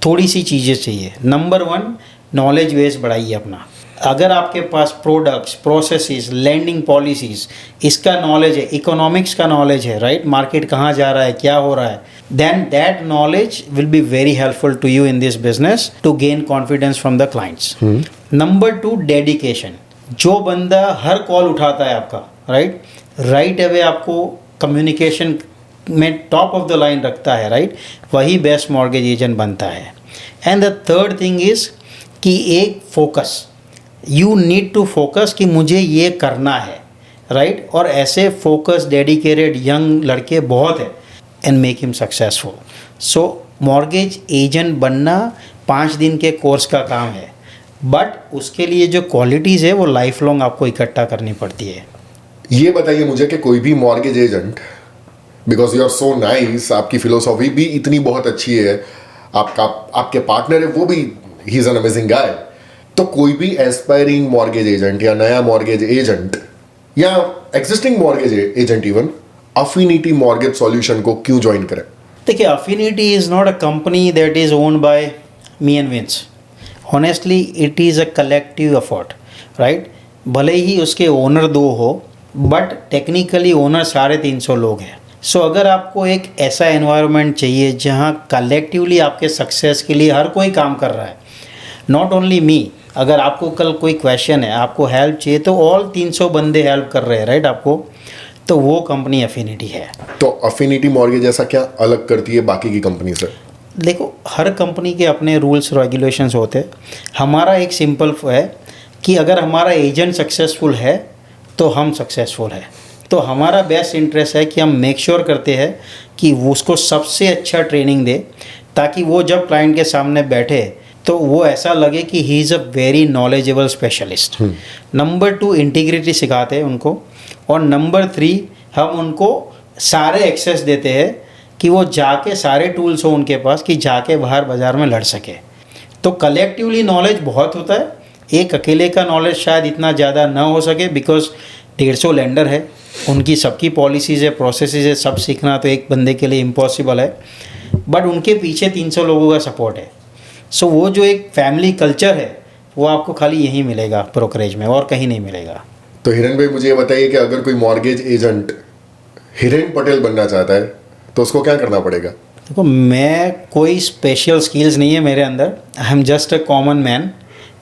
थोड़ी सी चीज़ें चाहिए। नंबर 1, नॉलेज बेस बढ़ाइए अपना। अगर आपके पास प्रोडक्ट्स, प्रोसेसेस, लैंडिंग पॉलिसीज़, इसका नॉलेज है, इकोनॉमिक्स का नॉलेज है, राइट, मार्केट कहाँ जा रहा है, क्या हो रहा है, then that knowledge will be very helpful to you in this business to gain confidence from the clients. Number 2, dedication. जो बंदा हर कॉल उठाता है आपका, राइट अवे आपको कम्युनिकेशन में टॉप ऑफ द लाइन रखता है, राइट, वही बेस्ट मॉर्गेज एजेंट बनता है। And the third thing is कि एक focus, you need to focus कि मुझे ये करना है, राइट। और ऐसे फोकस डेडिकेटेड यंग लड़के बहुत हैं and make him successful. So mortgage agent बनना 5 दिन के कोर्स का काम है, बट उसके लिए जो क्वालिटीज़ है वो लाइफ लॉन्ग आपको इकट्ठा करनी पड़ती है। ये बताइए मुझे कि कोई भी mortgage agent, because you are so nice, आपकी फिलोसॉफी भी इतनी बहुत अच्छी है, आपके पार्टनर है वो भी, he is an amazing guy, तो कोई भी एस्पायरिंग मॉर्गेज एजेंट या नया मॉर्गेज एजेंट या existing mortgage agent even Affinity mortgage solution को क्यों ज्वाइन करें? देखिए, Affinity is not a company that is owned by me and Vince. Honestly it is a collective effort, right. भले ही उसके ओनर 2 हो, बट टेक्निकली ओनर 350 लोग हैं। सो अगर आपको एक ऐसा एनवायरनमेंट चाहिए जहाँ कलेक्टिवली आपके सक्सेस के लिए हर कोई काम कर रहा है, नॉट ओनली मी, अगर आपको कल कोई क्वेश्चन है, आपको हेल्प चाहिए, तो ऑल 300 बंदे हेल्प कर रहे हैं, राइट आपको, तो वो कंपनी अफिनिटी है। तो अफिनिटी मॉर्गेज ऐसा क्या अलग करती है बाकी की कंपनी से? देखो, हर कंपनी के अपने रूल्स रेगुलेशंस होते हैं। हमारा एक सिंपल है कि अगर हमारा एजेंट सक्सेसफुल है तो हम सक्सेसफुल है। तो हमारा बेस्ट इंटरेस्ट है कि हम मेक श्योर करते हैं कि वो उसको सबसे अच्छा ट्रेनिंग दे, ताकि वो जब क्लाइंट के सामने बैठे तो वो ऐसा लगे कि he is a very knowledgeable specialist. Number 2, integrity सिखाते हैं उनको, और नंबर 3, हम उनको सारे एक्सेस देते हैं कि वो जाके सारे टूल्स हो उनके पास कि जाके बाहर बाज़ार में लड़ सके। तो कलेक्टिवली नॉलेज बहुत होता है, एक अकेले का नॉलेज शायद इतना ज़्यादा ना हो सके, बिकॉज 150 लेंडर है, उनकी सबकी पॉलिसीज़ है, प्रोसेसेस है, सब सीखना तो एक बंदे के लिए इम्पॉसिबल है, बट उनके पीछे 300 लोगों का सपोर्ट है। सो वो जो एक फैमिली कल्चर है वो आपको खाली यहीं मिलेगा ब्रोकरेज में, और कहीं नहीं मिलेगा। तो हिरेन भाई मुझे ये बताइए कि अगर कोई मॉर्गेज एजेंट हिरेन पटेल बनना चाहता है तो उसको क्या करना पड़ेगा? देखो, मैं कोई स्पेशल स्किल्स नहीं है मेरे अंदर, I am just a common man,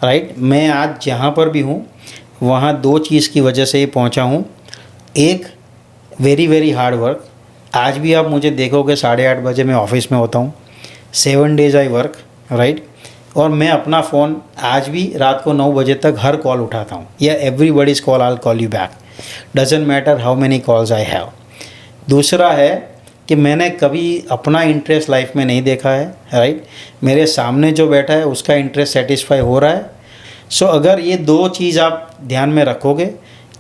right. मैं आज जहाँ पर भी हूँ वहाँ 2 चीज़ की वजह से ही पहुँचा हूँ। एक, वेरी वेरी हार्ड वर्क। आज भी आप मुझे देखोगे 8:30 बजे मैं ऑफिस में होता हूँ, 7 डेज आई वर्क, राइट। और मैं अपना फ़ोन आज भी रात को 9 बजे तक हर कॉल उठाता हूँ, या everybody's call, I will call you back, doesn't matter how many calls I have. दूसरा है कि मैंने कभी अपना इंटरेस्ट लाइफ में नहीं देखा है, राइट। मेरे सामने जो बैठा है उसका इंटरेस्ट सेटिस्फाई हो रहा है। सो अगर ये 2 चीज़ आप ध्यान में रखोगे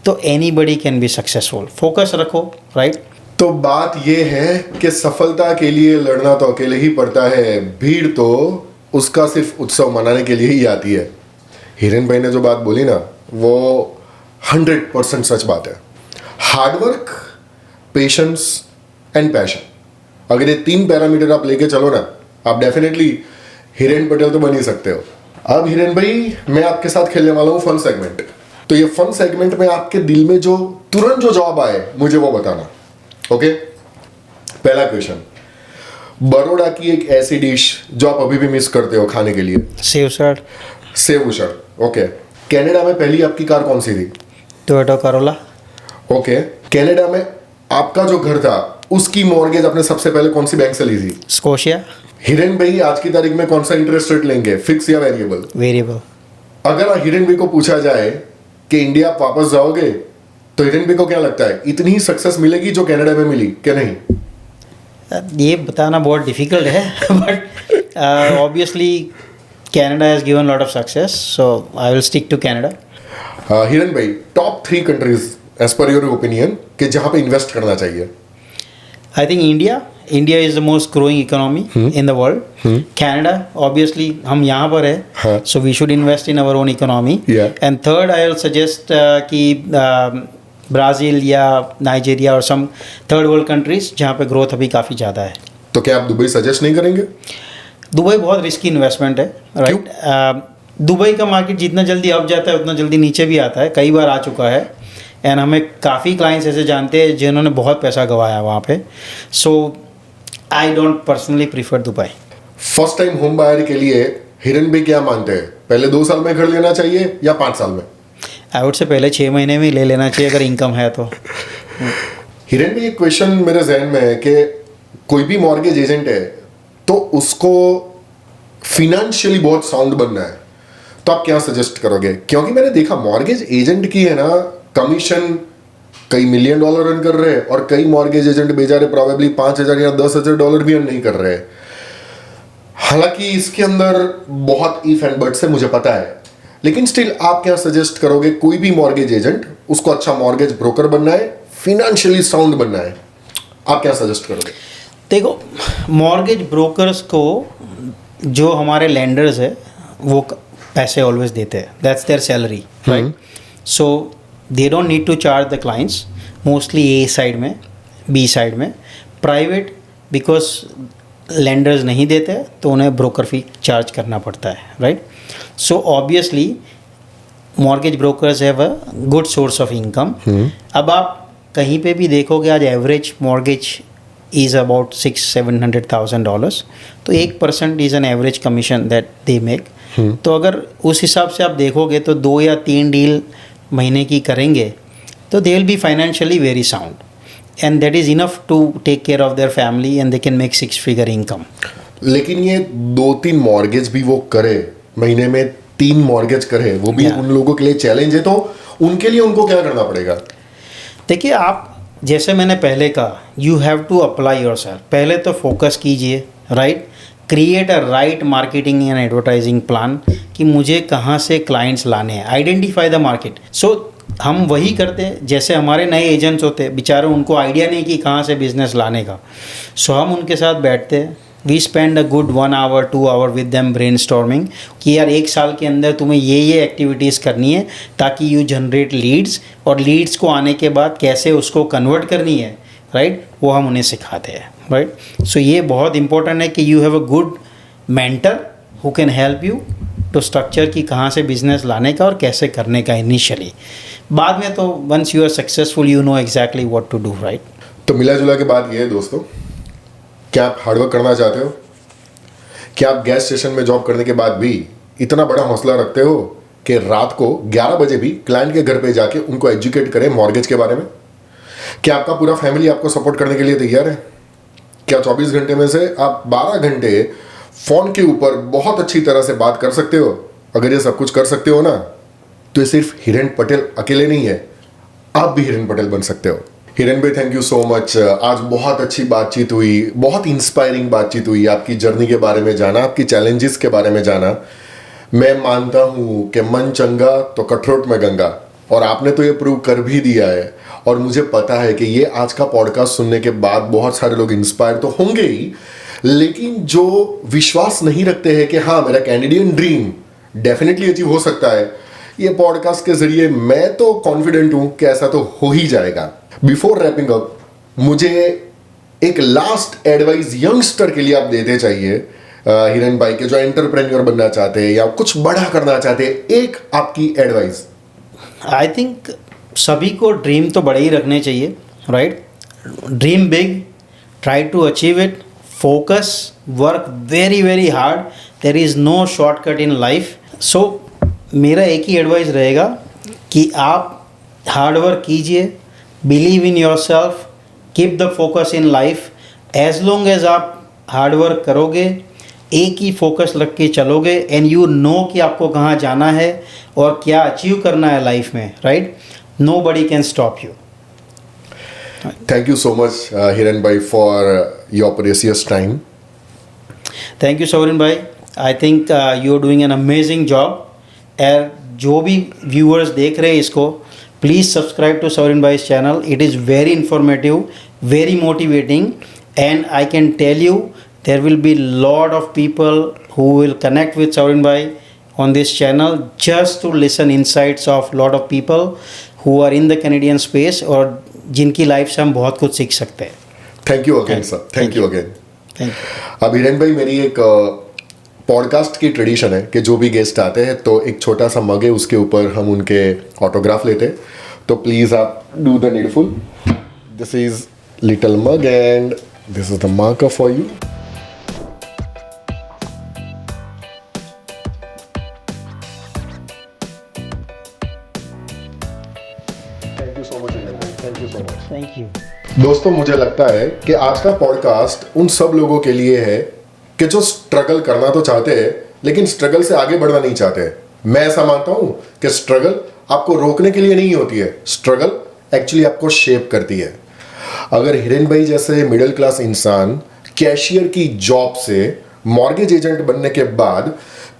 तो anybody can be successful. Focus रखो, राइट। तो बात ये है कि सफलता के लिए लड़ना तो अकेले ही पड़ता है, भीड़ तो उसका सिर्फ उत्सव मनाने के लिए ही आती है। हिरेन भाई ने जो बात बोली ना, वो 100% सच बात है। हार्डवर्क, पेशेंस एंड पैशन, अगर ये 3 पैरामीटर आप लेके चलो ना, आप डेफिनेटली हिरेन पटेल तो बन ही सकते हो। अब हिरेन भाई, मैं आपके साथ खेलने वाला हूँ फन सेगमेंट। तो ये फन सेगमेंट में आपके दिल में जो तुरंत जो जवाब आए मुझे वो बताना, ओके? पहला क्वेश्चन, बड़ौदा की एक ऐसी डिश जो आप अभी भी मिस करते हो खाने के लिए? Save sir. सेव उसड़, ओके। कनाडा में पहली आपकी कार कौन सी थी? Toyota Corolla. ओके। कनाडा में आपका जो घर था उसकी मॉर्गेज आपने सबसे पहले कौन सी बैंक से ली थी? स्कोशिया। हिरेन भाई आज की तारीख में कौन सा इंटरेस्ट रेट लेंगे, फिक्स या वेरिएबल? वेरिएबल। अगर हिरेन भाई को पूछा जाए कि इंडिया आप वापस जाओगे तो हिरेन भाई को क्या लगता है, इतनी ही सक्सेस मिलेगी जो कनाडा में मिली क्या नहीं? ये बताना बहुत डिफिकल्ट है, but obviously Canada has given lot of success, so I will stick to Canada. Hiren bhai, top 3 countries as per your opinion कि जहां पे इन्वेस्ट करना चाहिए? I think India is the most growing economy in the world. Canada, obviously, हम यहाँ पर है, so we should invest in our own economy. Yeah. And third, I will suggest कि ब्राज़ील या नाइजीरिया और some third world countries जहाँ पे growth अभी काफ़ी ज़्यादा है। तो क्या आप दुबई सजेस्ट नहीं करेंगे? दुबई बहुत रिस्की इन्वेस्टमेंट है, राइट। दुबई का मार्केट जितना जल्दी अप जाता है उतना जल्दी नीचे भी आता है, कई बार आ चुका है, एंड हमें काफ़ी क्लाइंट्स ऐसे जानते हैं जिन्होंने बहुत पैसा गंवाया वहाँ पे। So I don't personally prefer Dubai. First time home buyer के लिए हिरेन भाई क्या मानते हैं, पहले 2 साल में घर लेना चाहिए या 5 साल में? आई वुड से पहले 6 महीने में ले लेना चाहिए अगर इनकम है तो। हिरेन भाई, एक क्वेश्चन मेरे जहन में है कि कोई भी मॉर्गेज एजेंट है तो उसको फिनेंशियली बहुत साउंड बनना है, तो आप क्या सजेस्ट करोगे? क्योंकि मैंने देखा मॉर्गेज एजेंट की है ना कमीशन कई $1 मिलियन अर्न कर रहे हैं और कई मॉर्गेज एजेंट बेचारे प्रोबेबली $5,000 या $10,000 भी अर्न नहीं कर रहे हैं। हालांकि इसके अंदर बहुत इफ एंड बट्स है, मुझे पता है, लेकिन स्टिल आप क्या सजेस्ट करोगे? कोई भी मॉर्गेज एजेंट, उसको अच्छा मॉर्गेज ब्रोकर बनना है, फिनेंशियली साउंड बनना है, आप क्या सजेस्ट करोगे? देखो, मॉर्गेज ब्रोकर्स को जो हमारे लेंडर्स है वो पैसे ऑलवेज देते हैं, that's their salary, right? So they don't need to charge the clients, mostly A side में, बी साइड में। प्राइवेट बिकॉज लेंडर्स नहीं देते तो उन्हें ब्रोकर फी चार्ज करना पड़ता है, right? So obviously mortgage brokers have a good source of income. अब आप कहीं पे भी देखोगे आज एवरेज मॉर्गेज इज़ अबाउट $600,000-700,000, तो 1% is an average commission that they make. तो अगर उस हिसाब से आप देखोगे तो 2 या 3 डील महीने की करेंगे तो they will be financially very sound and that is enough to take care of their family and they can make 6 figure income. लेकिन ये 2-3 मॉर्गेज भी वो करे, महीने में 3 मॉर्गेज करे, वो भी उन लोगों के लिए चैलेंज है, तो उनके लिए उनको क्या करना पड़ेगा? देखिए, आप जैसे मैंने पहले कहा, you have to apply yourself. पहले तो फोकस कीजिए, right? Create a right marketing and advertising plan कि मुझे कहाँ से क्लाइंट्स लाने हैं। Identify the market. सो हम वही करते हैं, जैसे हमारे नए एजेंट्स होते हैं, बेचारे उनको आइडिया नहीं कि कहाँ से बिजनेस लाने का। सो हम उनके साथ बैठते हैं, we spend a good 1 hour 2 hour with them brainstorming कि यार 1 साल के अंदर तुम्हें ये एक्टिविटीज़ करनी है ताकि यू जनरेट लीड्स, और लीड्स को आने के बाद कैसे उसको कन्वर्ट करनी है, राइट? वो हम उन्हें सिखाते हैं, राइट? सो ये बहुत इंपॉर्टेंट है कि you have a good mentor who can help you to structure कि कहाँ से बिजनेस लाने का और कैसे करने का इनिशियली। बाद में तो once you are successful you know exactly what to do, right? तो मिला जुला के बात ये है दोस्तों, क्या आप हार्डवर्क करना चाहते हो? क्या आप गैस स्टेशन में जॉब करने के बाद भी इतना बड़ा हौसला रखते हो कि रात को 11 बजे भी क्लाइंट के घर पे जाके उनको एजुकेट करें मॉर्गेज के बारे में? क्या आपका पूरा फैमिली आपको सपोर्ट करने के लिए तैयार है? क्या 24 घंटे में से आप 12 घंटे फोन के ऊपर बहुत अच्छी तरह से बात कर सकते हो? अगर ये सब कुछ कर सकते हो ना, तो ये सिर्फ हिरेन पटेल अकेले नहीं है, आप भी हिरेन पटेल बन सकते हो। हिरेन भाई, थैंक यू सो मच। आज बहुत अच्छी बातचीत हुई, बहुत इंस्पायरिंग बातचीत हुई, आपकी जर्नी के बारे में जाना, आपकी चैलेंजेस के बारे में जाना। मैं मानता हूँ कि मन चंगा तो कठरोट में गंगा, और आपने तो ये प्रूव कर भी दिया है। और मुझे पता है कि ये आज का पॉडकास्ट सुनने के बाद बहुत सारे लोग इंस्पायर तो होंगे ही, लेकिन जो विश्वास नहीं रखते हैं कि हाँ मेरा कैनेडियन ड्रीम डेफिनेटली अचीव हो सकता है, ये पॉडकास्ट के जरिए मैं तो कॉन्फिडेंट हूं कि ऐसा तो हो ही जाएगा। बिफोर रैपिंग अप, मुझे एक लास्ट एडवाइस यंगस्टर के लिए आप देते चाहिए हिरेन भाई के, जो एंटरप्रेन्योर बनना चाहते हैं या कुछ बड़ा करना चाहते हैं, एक आपकी एडवाइस। आई थिंक सभी को ड्रीम तो बड़े ही रखने चाहिए, right? Dream big, try to achieve it, focus, work very very hard, there is no shortcut in life. So मेरा एक ही एडवाइस रहेगा कि आप हार्ड वर्क कीजिए, believe in yourself, keep the focus in life. As long as आप hard work करोगे, एक ही फोकस रख के चलोगे, एंड यू नो कि आपको कहाँ जाना है और क्या अचीव करना है लाइफ में, right? Nobody can stop you. Thank you so much, Hiren bhai, for your precious time. Thank you Saurin bhai. I think you are doing an amazing job. और जो भी व्यूअर्स देख रहे हैं इसको, प्लीज़ सब्सक्राइब टू सौरिन भाई channel. It is very informative, very motivating, and I can tell you there will be lot of people who will connect with Saurin bhai on this channel just to listen insights of lot of people who are in the Canadian space और जिनकी life से हम बहुत कुछ सीख सकते हैं। Thank you again sir, thank you again. Thank you. अब हिरेन भाई, मेरी एक पॉडकास्ट की ट्रेडिशन है कि जो भी गेस्ट आते हैं तो एक छोटा सा मग है, उसके ऊपर हम उनके ऑटोग्राफ लेते हैं, तो प्लीज़ आप do the needful. This is little mug and this is the marker for you. Thank you. दोस्तों, मुझे लगता है कि आज का पॉडकास्ट उन सब लोगों के लिए है कि जो स्ट्रगल करना तो चाहते हैं लेकिन स्ट्रगल से आगे बढ़ना नहीं चाहते। मैं ऐसा मानता हूं कि स्ट्रगल आपको रोकने के लिए नहीं होती है, स्ट्रगल एक्चुअली आपको शेप करती है। अगर हिरेन भाई जैसे मिडिल क्लास इंसान कैशियर की जॉब से मॉर्गेज एजेंट बनने के बाद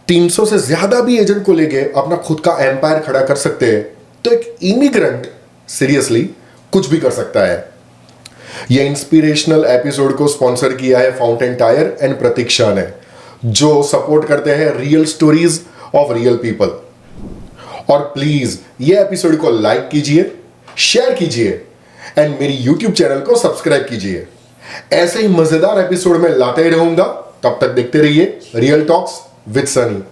300 से ज्यादा भी एजेंट को लेके अपना खुद का एम्पायर खड़ा कर सकते हैं, तो एक इमिग्रेंट सीरियसली कुछ भी कर सकता है। यह इंस्पिरेशनल एपिसोड को स्पॉन्सर किया है फाउंटेन टायर एंड प्रतीक्षा ने, जो सपोर्ट करते हैं real stories of real people. और प्लीज ये एपिसोड को लाइक कीजिए, शेयर कीजिए एंड मेरी यूट्यूब चैनल को सब्सक्राइब कीजिए। ऐसे ही मजेदार एपिसोड में लाते ही रहूंगा, तब तक देखते रहिए रियल टॉक्स विद सनी।